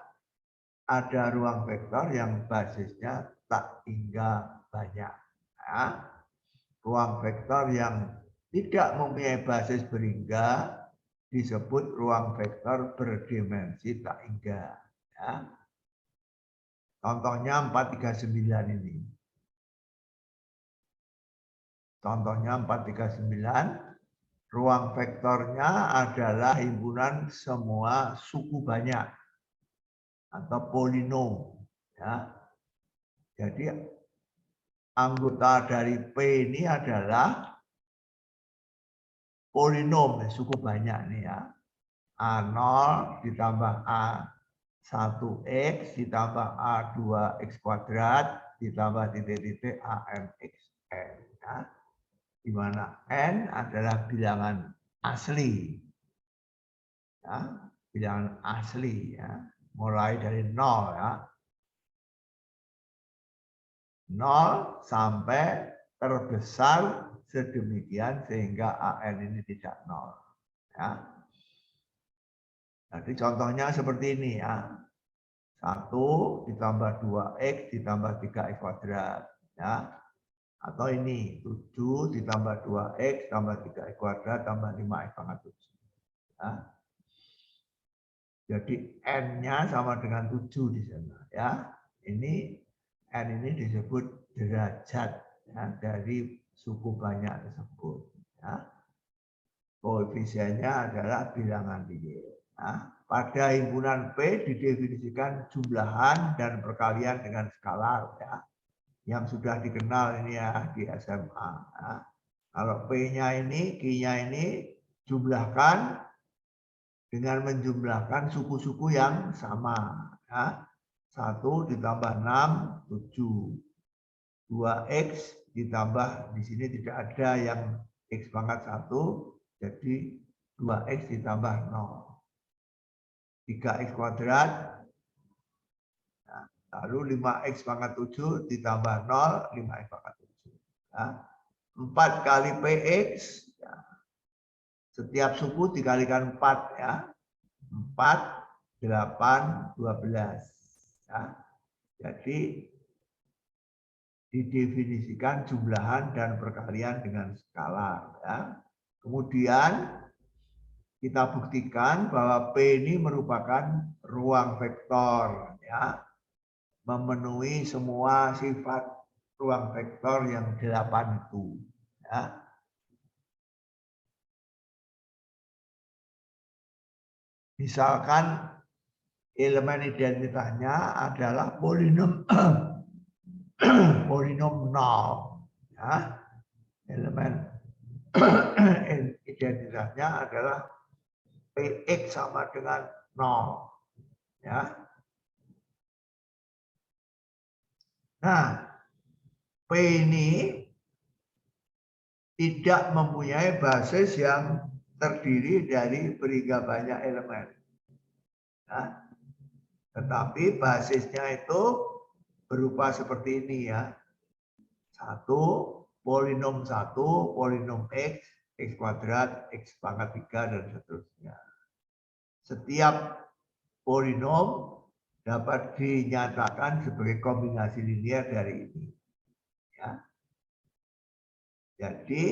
ada ruang vektor yang basisnya tak hingga banyak. Ya. Ruang vektor yang tidak mempunyai basis berhingga disebut ruang vektor berdimensi tak hingga. Ya. Contohnya 439 ini. Contohnya 439, ruang vektornya adalah himpunan semua suku banyak atau polinom. Ya. Jadi anggota dari P ini adalah polinom, suku banyak nih ya. A0 ditambah A1X ditambah A2X kuadrat ditambah titik-titik AMXN. Ya. Di mana N adalah bilangan asli. Ya, bilangan asli ya. Mulai dari 0 ya. 0 sampai terbesar sedemikian sehingga AN ini tidak 0. Ya. Jadi contohnya seperti ini ya. 1 ditambah 2X ditambah 3X kuadrat. Ya. Atau ini 7 ditambah 2X tambah 3X kuadrat tambah 5X pangkat 7. Ya. Jadi N-nya sama dengan 7 di sana. Ya. Ini N ini disebut derajat ya, dari suku banyak tersebut. Ya. Koefisiennya adalah bilangan real. Ya. Pada himpunan P didefinisikan jumlahan dan perkalian dengan skalar ya, yang sudah dikenal ini ya di SMA. Ya. Kalau P-nya ini, Q-nya ini jumlahkan dengan menjumlahkan suku-suku yang sama. Ya. 1 ditambah 6, 7. 2X ditambah, di sini tidak ada yang X pangkat 1, jadi 2X ditambah 0. 3X kuadrat, nah, lalu 5X pangkat 7 ditambah 0, 5X pangkat 7. Nah, 4 kali PX, ya. Setiap suku dikalikan 4 ya. 4, 8, 12. Ya. Jadi didefinisikan jumlahan dan perkalian dengan skalar. Ya. Kemudian kita buktikan bahwa P ini merupakan ruang vektor, ya, memenuhi semua sifat ruang vektor yang 8 itu. Ya. Misalkan elemen identitasnya adalah polinom polinom 0. Ya. Elemen identitasnya adalah Px sama dengan 0. Ya. Nah, P ini tidak mempunyai basis yang terdiri dari berhingga banyak elemen. Nah, tetapi basisnya itu berupa seperti ini ya. 1, polinom 1, polinom X, X kuadrat, X pangkat 3, dan seterusnya. Setiap polinom dapat dinyatakan sebagai kombinasi linear dari ini. Ya. Jadi,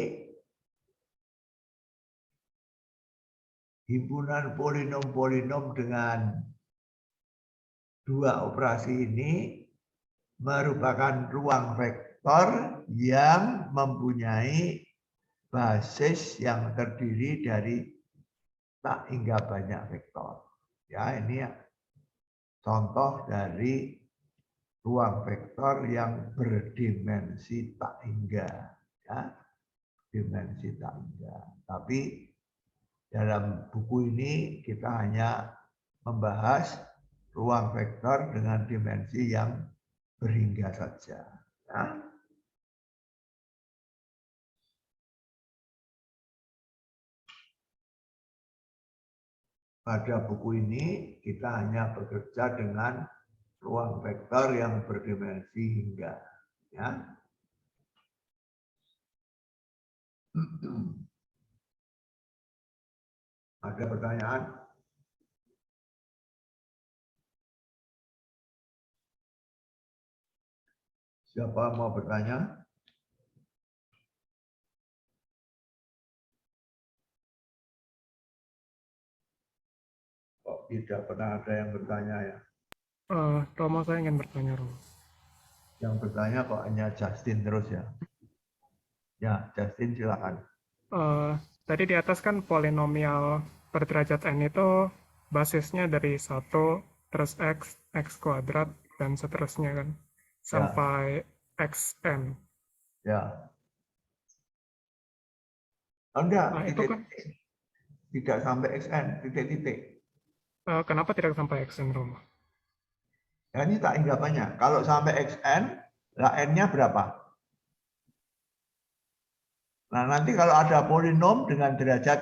himpunan polinom-polinom dengan dua operasi ini merupakan ruang vektor yang mempunyai basis yang terdiri dari tak hingga banyak vektor. Ya, ini contoh dari ruang vektor yang berdimensi tak hingga. Ya, dimensi tak hingga. Tapi dalam buku ini kita hanya membahas ruang vektor dengan dimensi yang berhingga saja. Ya. Pada buku ini kita hanya bekerja dengan ruang vektor yang berdimensi hingga. Ya. Ada pertanyaan? Siapa mau bertanya? Kok tidak pernah ada yang bertanya ya? Romo, saya ingin bertanya, Romo. Yang bertanya kok hanya Justin terus ya? Ya, Justin silakan. Tadi di atas kan polinomial berderajat n itu basisnya dari 1, terus X, X kuadrat, dan seterusnya kan. Sampai Xn. Ya. Oh, enggak, Nah, itu kan tidak sampai XN, titik-titik. kenapa tidak sampai Xn, Romo? Ya, ini tak hingga banyak. Kalau sampai XN, lah N-nya berapa? Nah, nanti kalau ada polinom dengan derajat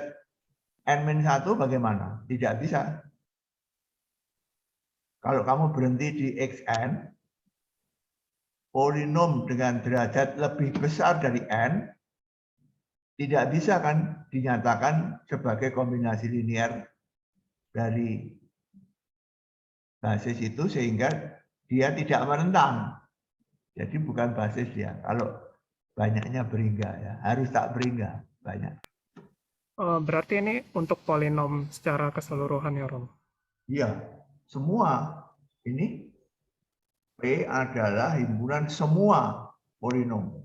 N-1 bagaimana? Tidak bisa. Kalau kamu berhenti di XN, polinom dengan derajat lebih besar dari N, tidak bisa kan dinyatakan sebagai kombinasi linear dari basis itu sehingga dia tidak menentang. Jadi bukan basis dia. Kalau banyaknya berhingga ya, harus tak berhingga banyak. Berarti ini untuk polinom secara keseluruhan ya, Romo? Iya, semua ini P adalah himpunan semua polinom.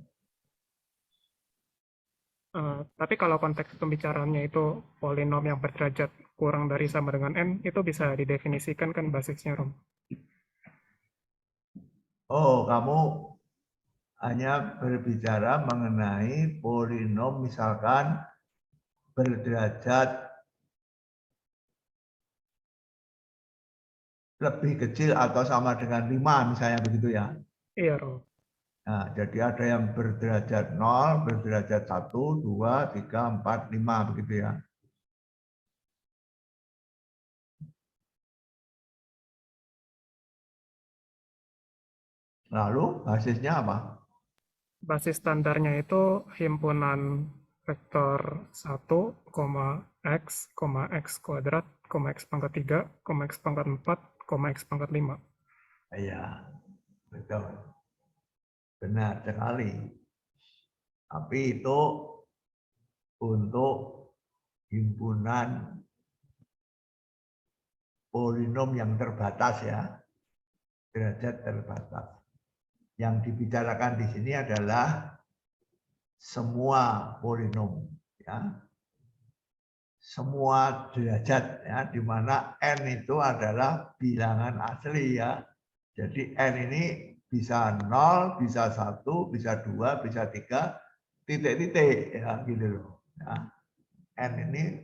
Tapi kalau konteks pembicaraannya itu polinom yang berderajat kurang dari sama dengan n, itu bisa didefinisikan kan basisnya, Romo? Oh, kamu hanya berbicara mengenai polinom misalkan berderajat lebih kecil atau sama dengan 5 misalnya begitu ya. Iya, Romo. Nah, jadi ada yang berderajat 0, berderajat 1, 2, 3, 4, 5 begitu ya. Lalu basisnya apa? Basis standarnya itu himpunan vektor 1, X, X kuadrat, X pangkat 3, X pangkat 4, X pangkat 5. Iya, betul. Benar sekali. Tapi itu untuk himpunan polinom yang terbatas ya. Derajat terbatas. Yang dibicarakan di sini adalah semua polinom ya. Semua derajat ya, di mana n itu adalah bilangan asli ya. Jadi n ini bisa 0, bisa 1, bisa 2, bisa 3, titik-titik ya gitu loh. Ya. N ini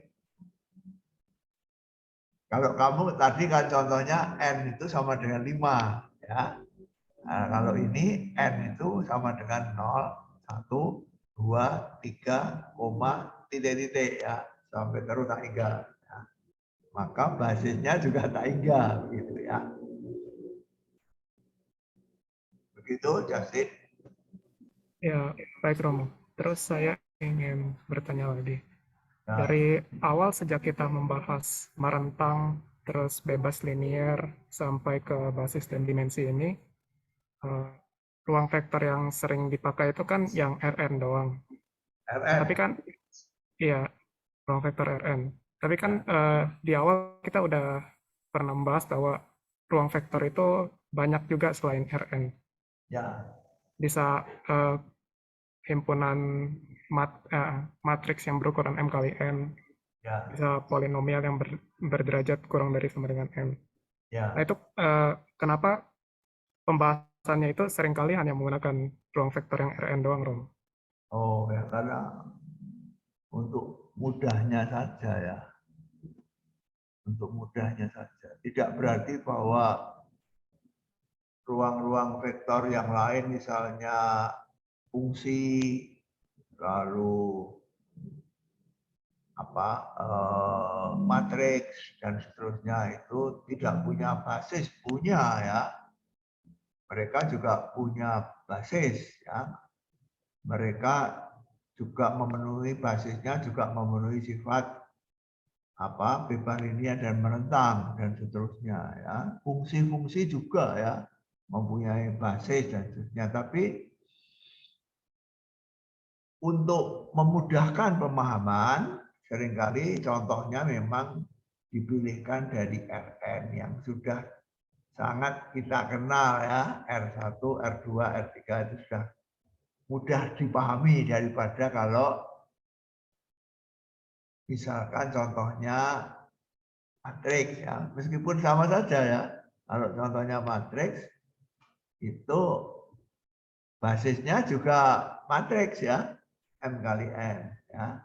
kalau kamu tadi kan contohnya n itu sama dengan 5 ya. Nah, kalau ini N itu sama dengan 0, 1, 2, 3, titik-titik ya, sampai terus tak hingga. Ya. Maka basisnya juga tak hingga, begitu ya. Begitu, Justin. Ya, baik Romo. Terus saya ingin bertanya lagi. Ya, Dari awal sejak kita membahas merentang, terus bebas linear, sampai ke basis dan dimensi ini, ruang vektor yang sering dipakai itu kan yang Rn doang. RN. Tapi kan, iya, ruang vektor Rn. Tapi kan di awal kita udah pernah membahas bahwa ruang vektor itu banyak juga selain Rn. Ya, Bisa himpunan matriks yang berukuran M kali N, ya, bisa polinomial yang berderajat kurang dari sama dengan N. ya. Nah itu kenapa pembahasannya itu seringkali hanya menggunakan ruang vektor yang Rn doang, Rom? Oh ya, karena untuk mudahnya saja ya. Untuk mudahnya saja. Tidak berarti bahwa ruang-ruang vektor yang lain misalnya fungsi, lalu matriks dan seterusnya itu tidak punya basis, punya ya. Mereka juga punya basis ya. Mereka juga memenuhi basisnya, juga memenuhi sifat bebas linear dan merentang dan seterusnya ya. Fungsi-fungsi juga ya mempunyai basis dan seterusnya. Tapi untuk memudahkan pemahaman, seringkali contohnya memang dipilihkan dari Rn yang sudah sangat kita kenal ya, R1, R2, R3 itu sudah mudah dipahami daripada kalau misalkan contohnya matriks ya, meskipun sama saja ya. Kalau contohnya matriks itu basisnya juga matriks ya, M kali N ya.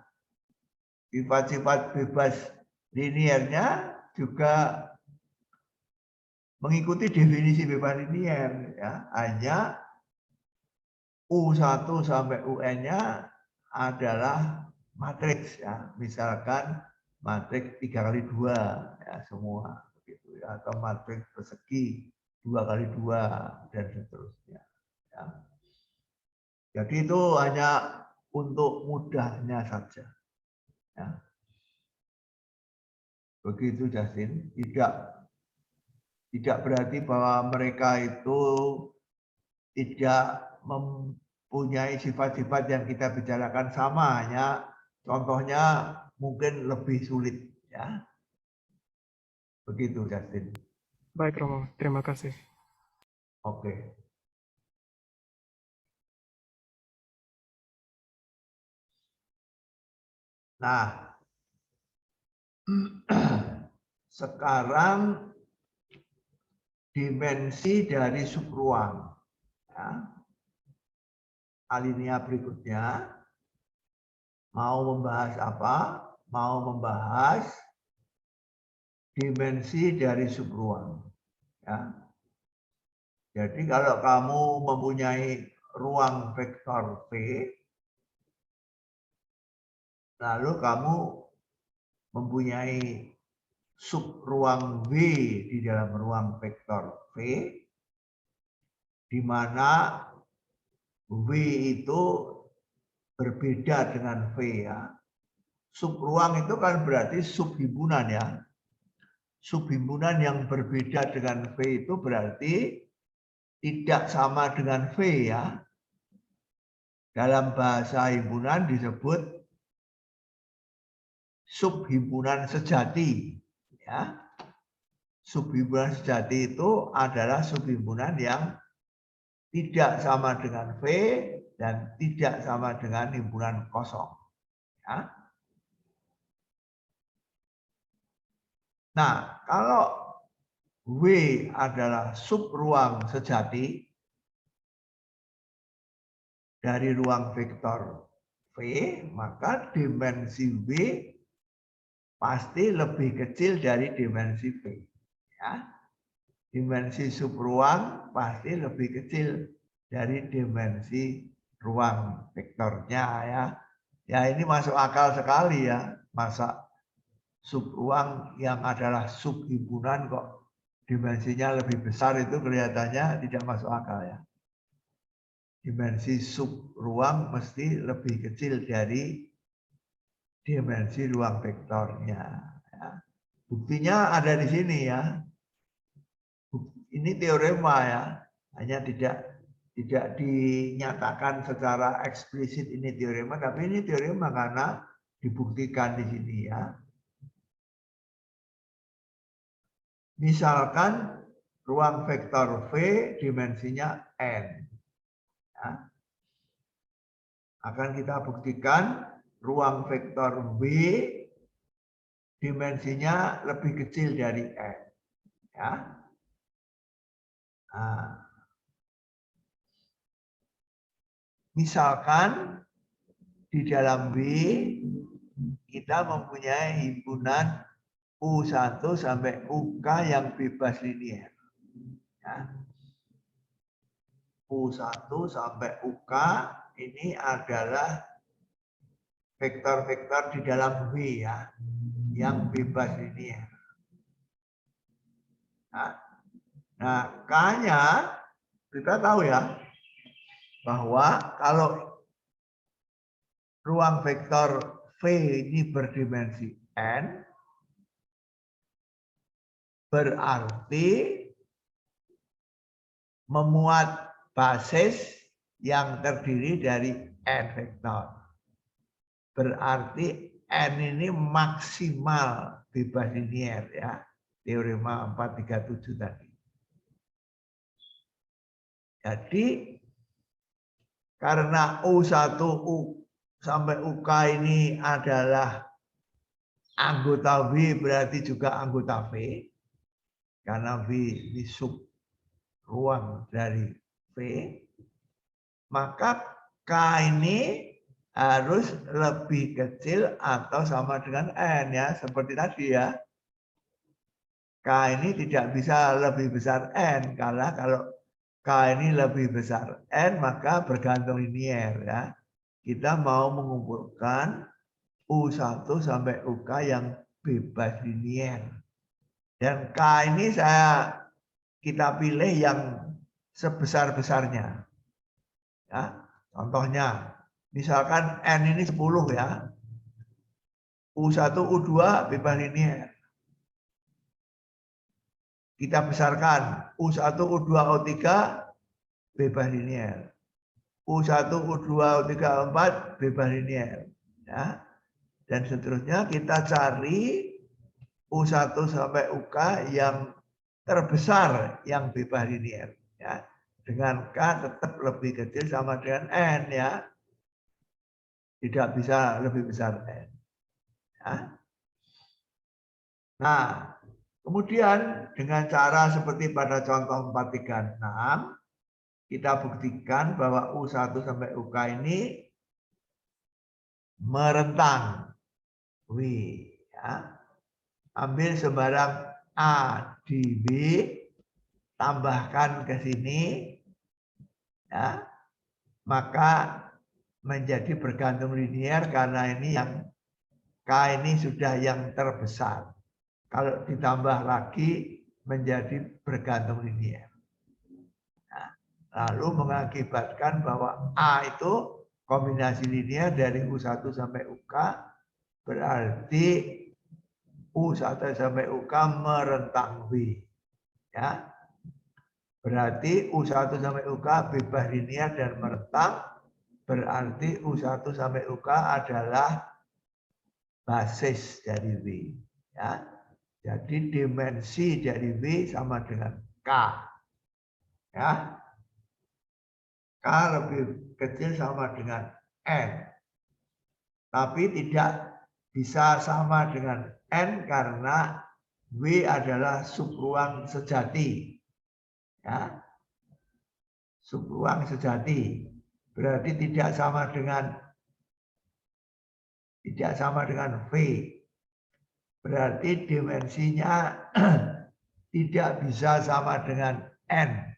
Sifat-sifat bebas linearnya juga mengikuti definisi bebas linear ya. Hanya U1 sampai UN-nya adalah matriks ya. Misalkan matriks 3 kali 2 ya semua begitu ya, atau matriks persegi 2 kali 2 dan seterusnya ya. Jadi itu hanya untuk mudahnya saja ya. Begitu Justin, tidak berarti bahwa mereka itu tidak mempunyai sifat-sifat yang kita bicarakan sama, hanya contohnya mungkin lebih sulit ya. Begitu Justin. Baik Romo, terima kasih. Oke. Nah, sekarang dimensi dari subruang. Ya. Alinea berikutnya mau membahas apa? Mau membahas dimensi dari subruang. Ya. Jadi kalau kamu mempunyai ruang vektor V, lalu kamu mempunyai subruang V di dalam ruang vektor V, di mana V itu berbeda dengan V ya. Subruang itu kan berarti subhimpunan ya. Subhimpunan yang berbeda dengan V itu berarti tidak sama dengan V ya. Dalam bahasa himpunan disebut subhimpunan sejati ya. Subhimpunan sejati itu adalah subhimpunan yang tidak sama dengan V dan tidak sama dengan himpunan kosong ya. Nah, kalau W adalah subruang sejati dari ruang vektor V, maka dimensi W pasti lebih kecil dari dimensi V. Ya. dimensi subruang pasti lebih kecil dari dimensi ruang vektornya ya. Ya ini masuk akal sekali ya. Masa subruang yang adalah subhimpunan kok dimensinya lebih besar, itu kelihatannya tidak masuk akal ya. Dimensi subruang mesti lebih kecil dari dimensi ruang vektornya. Ya. Buktinya ada di sini ya. Ini teorema ya, hanya tidak dinyatakan secara eksplisit ini teorema, tapi ini teorema karena dibuktikan di sini ya. Misalkan ruang vektor V dimensinya n. Ya. Akan kita buktikan ruang vektor V dimensinya lebih kecil dari n. Ya. Nah, misalkan di dalam V kita mempunyai himpunan U1 sampai UK yang bebas linier. Ya. U1 sampai UK ini adalah vektor-vektor di dalam V ya, yang bebas linier. Nah, K-nya kita tahu ya, bahwa kalau ruang vektor V ini berdimensi n, berarti memuat basis yang terdiri dari n vektor. Berarti n ini maksimal bebas linier ya, teorema 437 tadi. Jadi karena U1 sampai UK ini adalah anggota V, berarti juga anggota V. Karena V ini sub ruang dari V, maka K ini harus lebih kecil atau sama dengan N ya, seperti tadi ya. K ini tidak bisa lebih besar N, karena kalau K ini lebih besar N maka bergantung linier ya. Kita mau mengumpulkan U1 sampai UK yang bebas linier. Dan K ini kita pilih yang sebesar-besarnya. Ya, contohnya, misalkan N ini 10 ya. U1, U2 bebas linier. Kita besarkan U1, U2, U3 bebas linier. U1, U2, U3, U4 bebas linier. Ya. Dan seterusnya kita cari U1 sampai UK yang terbesar yang bebas linier. Ya. Dengan K tetap lebih kecil sama dengan N ya. Tidak bisa lebih besar N. Ya. Nah, kemudian dengan cara seperti pada contoh 436, kita buktikan bahwa U1 sampai UK ini merentang W. Ya. Ambil sembarang A di B, tambahkan ke sini, ya, maka menjadi bergantung linier karena ini yang K ini sudah yang terbesar. Kalau ditambah lagi menjadi bergantung linier. Nah, lalu mengakibatkan bahwa A itu kombinasi linier dari U1 sampai UK, berarti U1 sampai UK merentang V. Ya. Berarti U1 sampai UK bebas linier dan merentang, berarti U1 sampai UK adalah basis dari V. Ya. Jadi dimensi dari V sama dengan K. Ya. K lebih kecil sama dengan N. Tapi tidak bisa sama dengan N karena W adalah subruang sejati. Ya. Subruang sejati. Berarti tidak sama dengan V. Berarti dimensinya tidak bisa sama dengan N.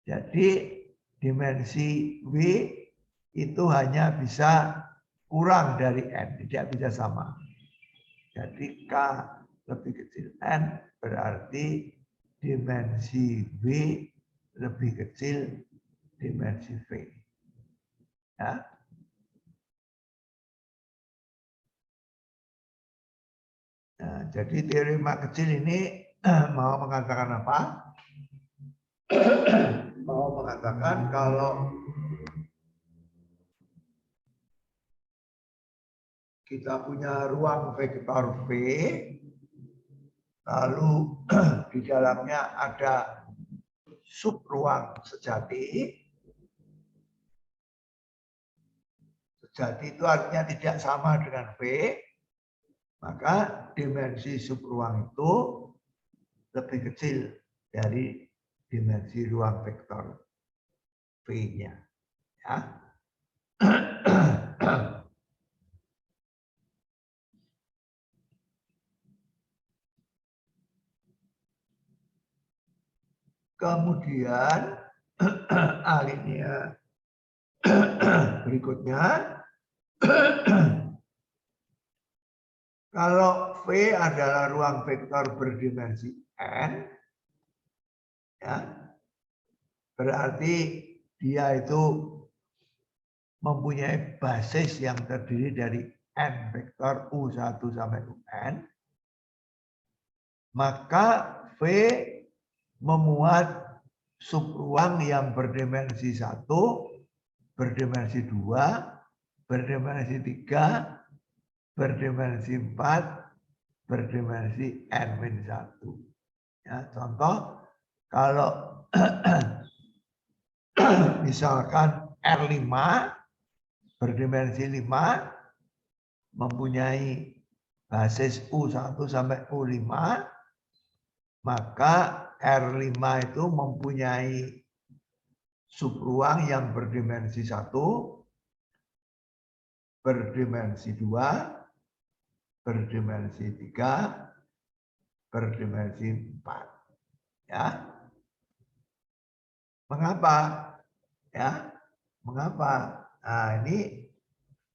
Jadi dimensi W itu hanya bisa kurang dari N, tidak bisa sama. Jadi K lebih kecil N berarti dimensi W lebih kecil dimensi V. Ya. Nah, jadi teorema kecil ini mau mengatakan apa? Mau mengatakan kalau kita punya ruang vektor V, lalu di dalamnya ada subruang sejati. Sejati itu artinya tidak sama dengan V, maka dimensi subruang itu lebih kecil dari dimensi ruang vektor V-nya. Ya. Kemudian alinea berikutnya, kalau V adalah ruang vektor berdimensi N, ya, berarti dia itu mempunyai basis yang terdiri dari N vektor U1 sampai UN, maka V memuat subruang yang berdimensi 1, berdimensi 2, berdimensi 3, berdimensi 4, berdimensi N-1. Ya, contoh, kalau misalkan R5 berdimensi 5 mempunyai basis U1 sampai U5, maka R5 itu mempunyai subruang yang berdimensi 1, berdimensi 2, berdimensi 3, berdimensi 4. Ya. Mengapa? Ya. Mengapa? Nah, ini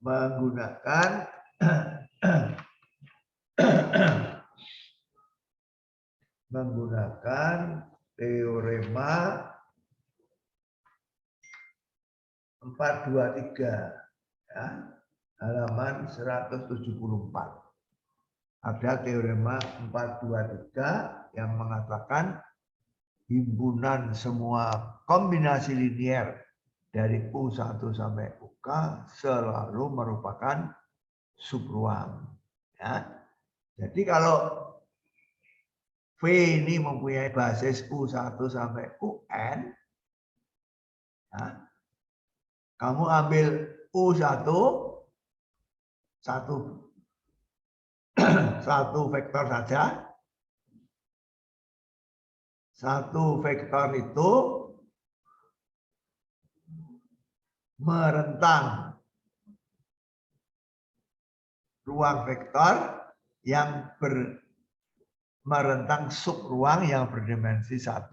menggunakan teorema 423, ya, halaman 174. Ada teorema 423 yang mengatakan himpunan semua kombinasi linier dari U1 sampai UK selalu merupakan subruang. Ya. Jadi kalau V ini mempunyai basis U1 sampai UN, ya, kamu ambil U1 satu vektor saja. Satu vektor itu merentang ruang vektor yang merentang subruang yang berdimensi 1.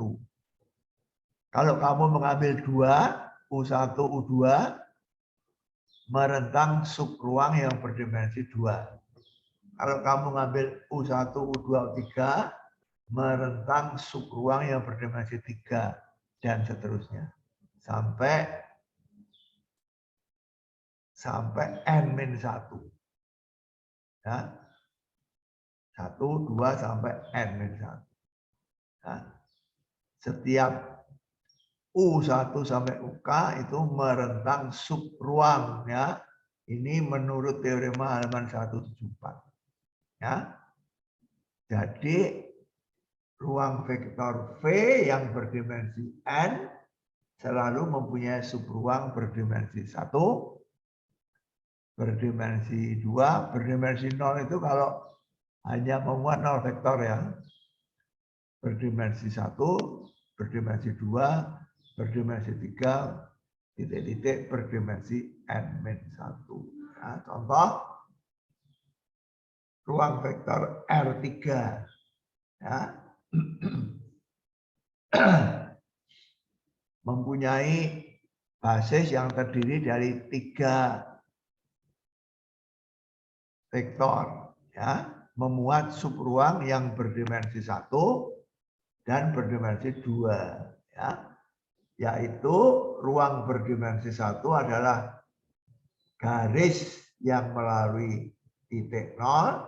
Kalau kamu mengambil 2, U1, U2, merentang subruang yang berdimensi 2. Kalau kamu ngambil U1, U2, U3, merentang subruang yang berdimensi 3, dan seterusnya. Sampai N-1. Ya. 1, 2, sampai N-1. Ya. Setiap U1 sampai UK itu merentang subruang. Ya. Ini menurut teorema halaman 174. Ya. Jadi ruang vektor V yang berdimensi N selalu mempunyai subruang berdimensi 1, berdimensi 2, berdimensi 0 itu kalau hanya memuat 0 vektor, ya. Berdimensi 1, berdimensi 2, berdimensi 3, titik-titik berdimensi N-1. Nah, contoh ruang vektor R3. Ya. mempunyai basis yang terdiri dari 3 vektor, ya, memuat subruang yang berdimensi 1 dan berdimensi 2, ya, yaitu ruang berdimensi 1 adalah garis yang melalui titik 0,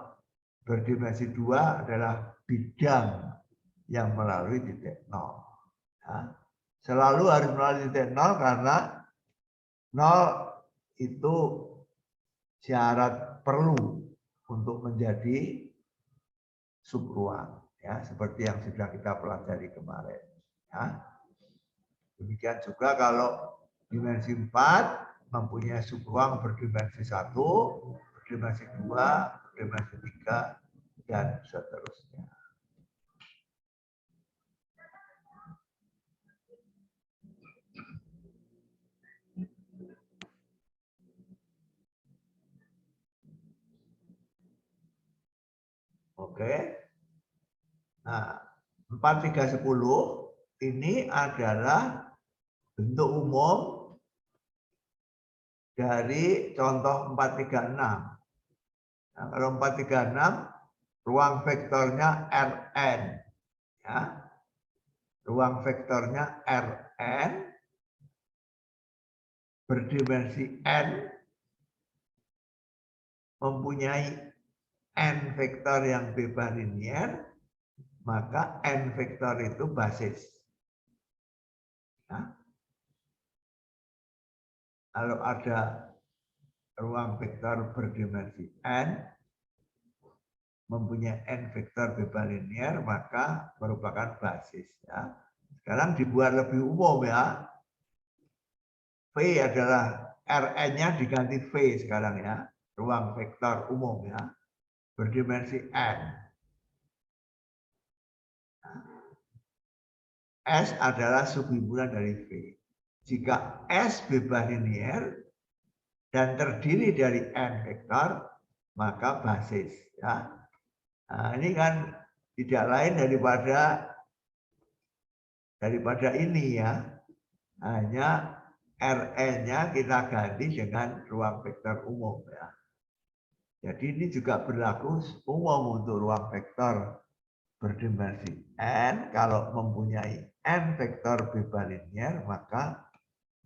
berdimensi 2 adalah bidang yang melalui titik 0. Ya. Selalu harus melalui titik 0 karena 0 itu syarat perlu untuk menjadi subruang, ya, seperti yang sudah kita pelajari kemarin. Ya. Demikian juga kalau dimensi 4 mempunyai subruang berdimensi 1, berdimensi 2, berdimensi 3, dan seterusnya. Oke. Nah, 4, 3, 10 ini adalah bentuk umum dari contoh 4, 3, 6. Nah, kalau 4, 3, 6, ruang vektornya Rn. Ya. Ruang vektornya Rn berdimensi n, mempunyai n vektor yang bebas linier, maka n vektor itu basis. Ya. Kalau ada ruang vektor berdimensi n, mempunyai n vektor bebas linier, maka merupakan basis. Ya. Sekarang dibuat lebih umum, ya. V adalah Rn-nya diganti V sekarang, ya. Ruang vektor umum, ya. Berdimensi n. S adalah subhimpunan dari V. Jika S bebas linier dan terdiri dari n vektor, maka basis. Ya. Nah, ini kan tidak lain daripada ini, ya. Hanya Rn-nya kita ganti dengan ruang vektor umum, ya. Jadi ini juga berlaku umum untuk ruang vektor berdimensi n. Kalau mempunyai n vektor bebas linier, maka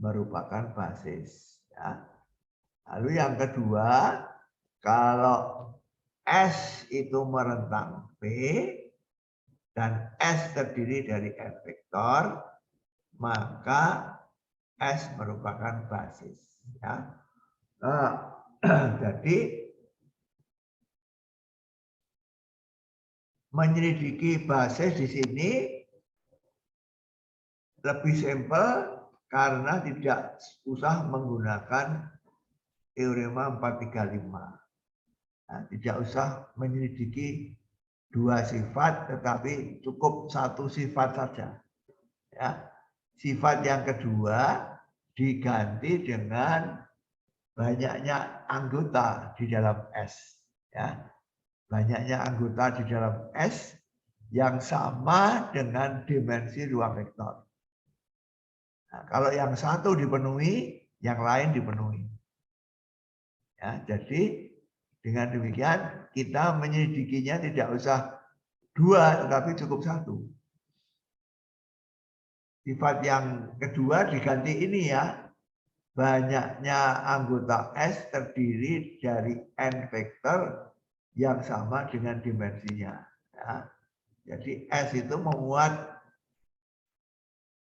merupakan basis. Ya. Lalu yang kedua, kalau S itu merentang P dan S terdiri dari n vektor, maka S merupakan basis. Ya. Nah, jadi menyelidiki basis di sini lebih simpel karena tidak usah menggunakan teorema 435. Nah, tidak usah menyelidiki 2 sifat, tetapi cukup 1 sifat saja. Ya. Sifat yang kedua diganti dengan banyaknya anggota di dalam S. Ya. Banyaknya anggota di dalam S yang sama dengan dimensi ruang vektor. Nah, kalau yang satu dipenuhi, yang lain dipenuhi. Ya, jadi dengan demikian kita menyelidikinya tidak usah 2, tetapi cukup 1. Sifat yang kedua diganti ini, ya. Banyaknya anggota S terdiri dari n vektor yang sama dengan dimensinya. Ya. Jadi S itu memuat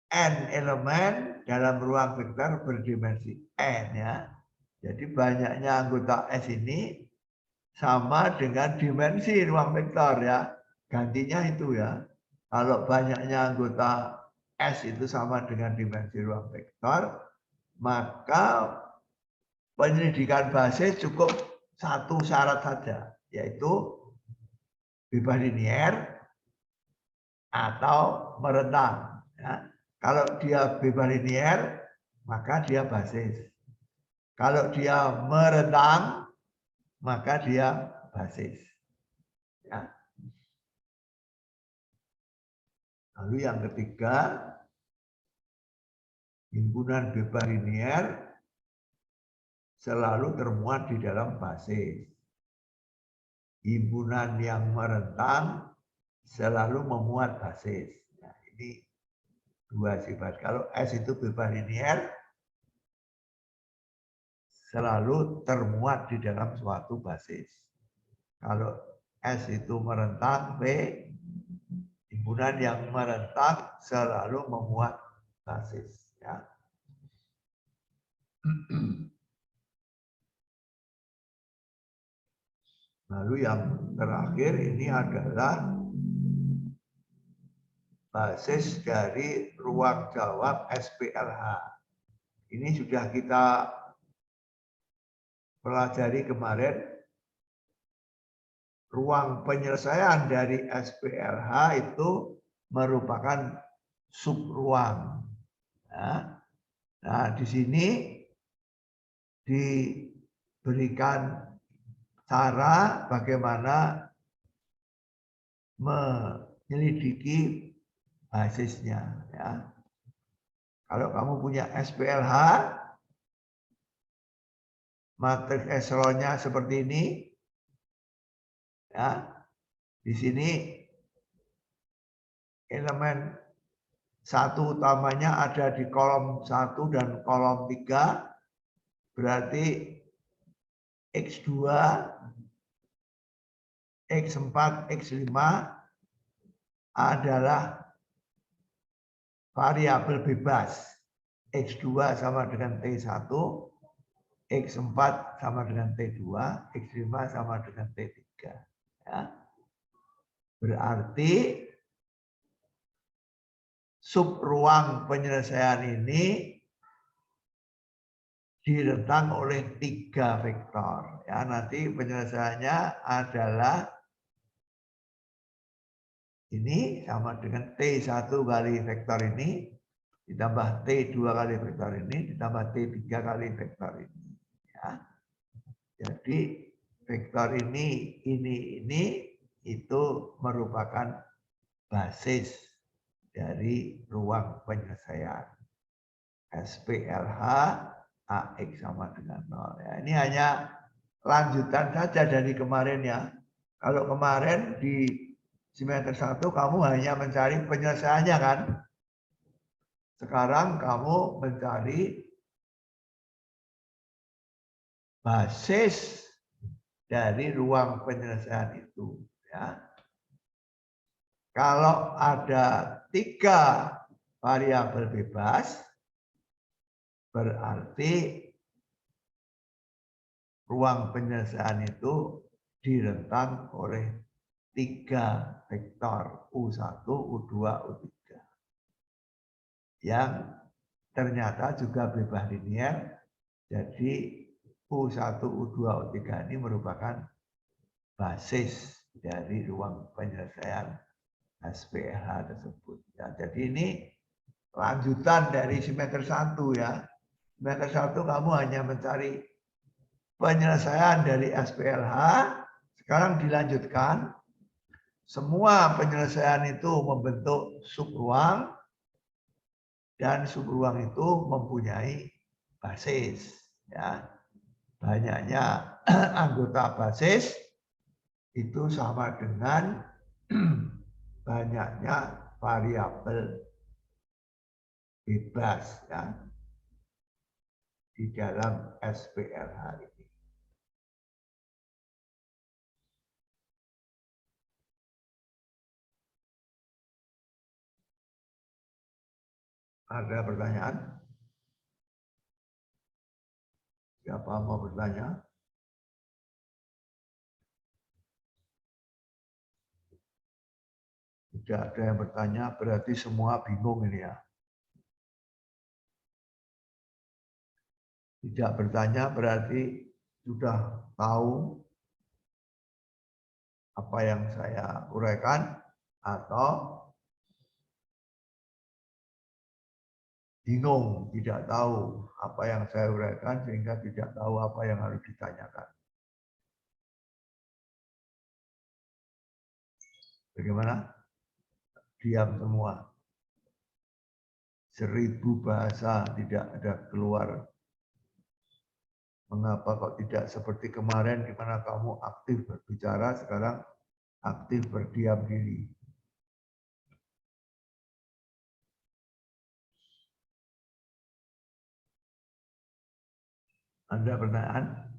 n elemen dalam ruang vektor berdimensi n, ya. Jadi banyaknya anggota S ini sama dengan dimensi ruang vektor, ya. Gantinya itu, ya. Kalau banyaknya anggota S itu sama dengan dimensi ruang vektor, maka penyelidikan basis cukup 1 syarat saja, yaitu bebas linier atau merentang. Ya. Kalau dia bebas linier, maka dia basis. Kalau dia merentang, maka dia basis. Ya. Lalu yang ketiga, himpunan bebas linier selalu termuat di dalam basis. Himpunan yang merentang selalu memuat basis. Nah, ini dua sifat. Kalau S itu bebas linier, selalu termuat di dalam suatu basis. Kalau S itu merentang, B, himpunan yang merentang selalu memuat basis. Ya. Lalu yang terakhir ini adalah basis dari ruang jawab SPLH. Ini sudah kita pelajari kemarin. Ruang penyelesaian dari SPLH itu merupakan subruang. Nah, di sini diberikan cara bagaimana menyelidiki basisnya. Ya. Kalau kamu punya SPLH, matriks eselonnya seperti ini. Ya, di sini elemen satu utamanya ada di kolom 1 dan kolom 3, berarti X2, X4, X5 adalah variabel bebas. X2 sama dengan T1, X4 sama dengan T2, X5 sama dengan T3. Ya. Berarti subruang penyelesaian ini direntang oleh 3 vektor. Ya, nanti penyelesaiannya adalah ini sama dengan T1 kali vektor ini, ditambah T2 kali vektor ini, ditambah T3 kali vektor ini. Ya. Jadi vektor ini itu merupakan basis dari ruang penyelesaian. SPLH AX sama dengan 0. Ya, ini hanya lanjutan saja dari kemarin ya. Kalau kemarin di semester 1 kamu hanya mencari penyelesaiannya kan. Sekarang kamu mencari basis dari ruang penyelesaian itu. Ya. Kalau ada 3 variabel bebas, berarti ruang penyelesaian itu direntang oleh 3 vektor U1, U2, U3. Yang ternyata juga bebas linier. Jadi U1, U2, U3 ini merupakan basis dari ruang penyelesaian SPLH tersebut. Ya, jadi ini lanjutan dari semester 1 ya. Semester 1 kamu hanya mencari penyelesaian dari SPLH, sekarang dilanjutkan. Semua penyelesaian itu membentuk subruang, dan subruang itu mempunyai basis. Ya. Banyaknya anggota basis itu sama dengan banyaknya variabel bebas ya, di dalam SPLH ini. Ada pertanyaan? Siapa mau bertanya? Tidak ada yang bertanya, berarti semua bingung ini ya. Tidak bertanya berarti sudah tahu apa yang saya uraikan, atau bingung, tidak tahu apa yang saya uraikan sehingga tidak tahu apa yang harus ditanyakan. Bagaimana? berdiam semua. 1000 bahasa tidak ada keluar. Mengapa kok tidak seperti kemarin di mana kamu aktif berbicara, sekarang aktif berdiam diri? Ada pertanyaan?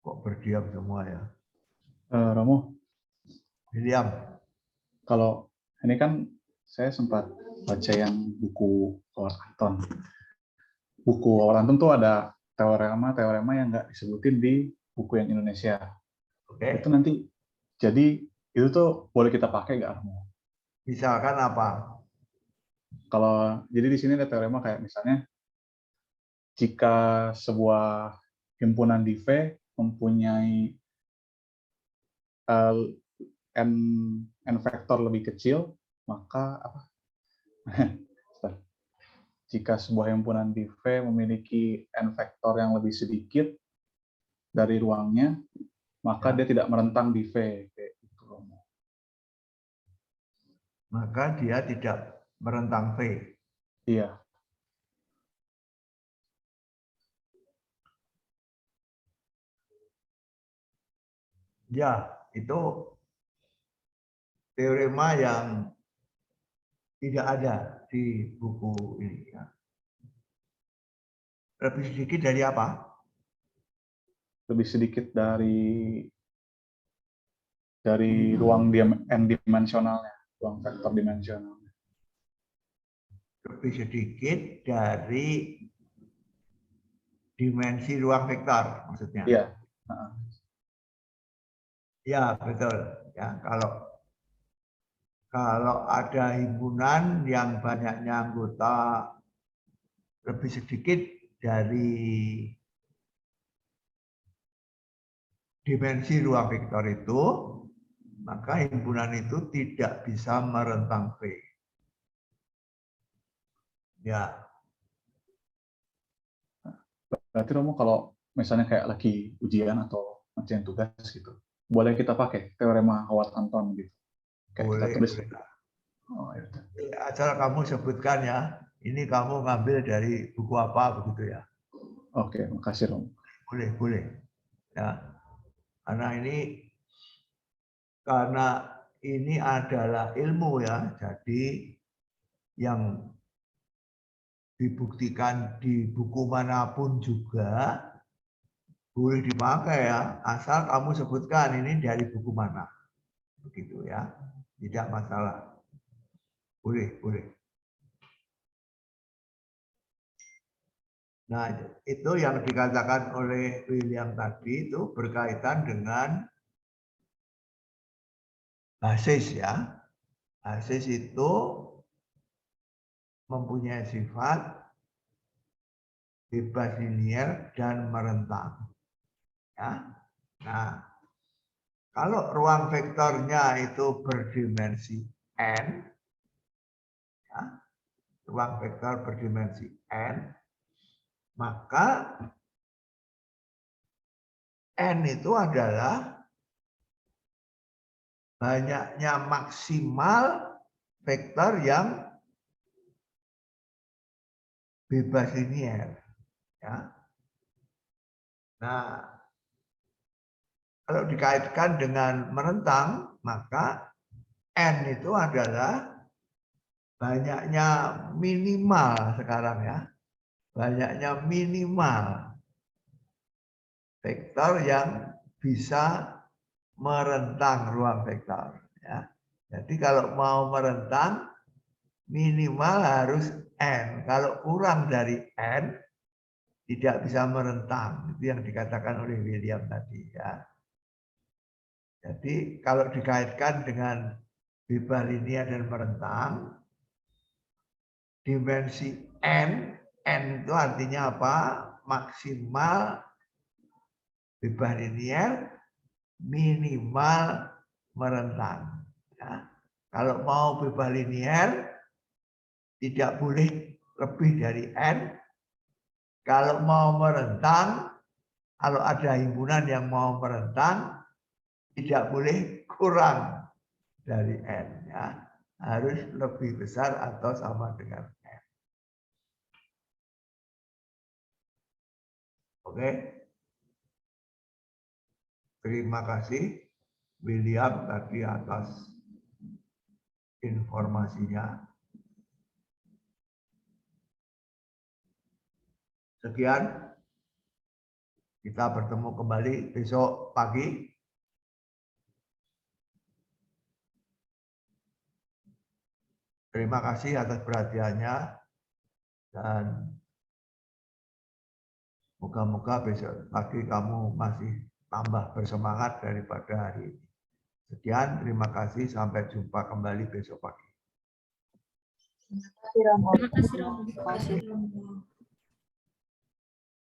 Kok berdiam semua ya? Romo, William, kalau ini kan saya sempat baca yang buku Howard Anton. Buku Howard Anton tuh ada teorema yang nggak disebutin di buku yang Indonesia. oke. Itu nanti, jadi itu tuh boleh kita pakai nggak, Romo? Misalkan apa? Kalau jadi di sini ada teorema kayak misalnya jika sebuah himpunan di V mempunyai n vektor lebih kecil, maka apa? Jika sebuah himpunan di V memiliki n vektor yang lebih sedikit dari ruangnya, maka dia tidak merentang di V. Kayak gitu, Romo. Maka dia tidak merentang V. Iya. Ya, itu teorema yang tidak ada di buku ini. Ya. Lebih sedikit dari apa? Lebih sedikit dari ruang n-dimensionalnya, ruang vektor dimensionalnya. Lebih sedikit dari dimensi ruang vektor, maksudnya. Iya. Ya, betul. Ya, kalau ada himpunan yang banyaknya anggota lebih sedikit dari dimensi ruang vektor itu, maka himpunan itu tidak bisa merentang V. Ya, Berarti Romo kalau misalnya kayak lagi ujian atau ngerjain tugas gitu, boleh kita pakai teorema Howard Anton gitu. Kayak boleh. kita tulis. Boleh. Oh, ya udah. Asal kamu sebutkan ya, ini kamu ngambil dari buku apa begitu ya. Oke, makasih Romo. Boleh. Ya. Karena ini adalah ilmu ya, jadi yang dibuktikan di buku manapun juga boleh dipakai ya, asal kamu sebutkan ini dari buku mana, begitu ya, tidak masalah, boleh. Nah, itu yang dikatakan oleh William tadi itu berkaitan dengan basis ya. Basis itu mempunyai sifat bebas linier dan merentang. Ya. Nah, kalau ruang vektornya itu berdimensi n, ya, ruang vektor berdimensi n, maka n itu adalah banyaknya maksimal vektor yang bebas linier. Ya. Nah, kalau dikaitkan dengan merentang, maka n itu adalah banyaknya minimal sekarang ya. Banyaknya minimal vektor yang bisa merentang ruang vektor. Ya. Jadi kalau mau merentang, minimal harus n. Kalau kurang dari n, tidak bisa merentang. Itu yang dikatakan oleh William tadi. Ya. Jadi kalau dikaitkan dengan bebas linier dan merentang, dimensi n itu artinya apa? Maksimal bebas linier, minimal merentang. Ya. Kalau mau bebas linier, tidak boleh lebih dari n, Kalau mau merentang, kalau ada himpunan yang mau merentang, tidak boleh kurang dari N. Ya. Harus lebih besar atau sama dengan N. Oke. Terima kasih William tadi atas informasinya. Sekian. Kita bertemu kembali besok pagi. Terima kasih atas perhatiannya dan moga-moga besok pagi kamu masih tambah bersemangat daripada hari ini. Sekian, terima kasih. Sampai jumpa kembali besok pagi. Terima kasih, Romo.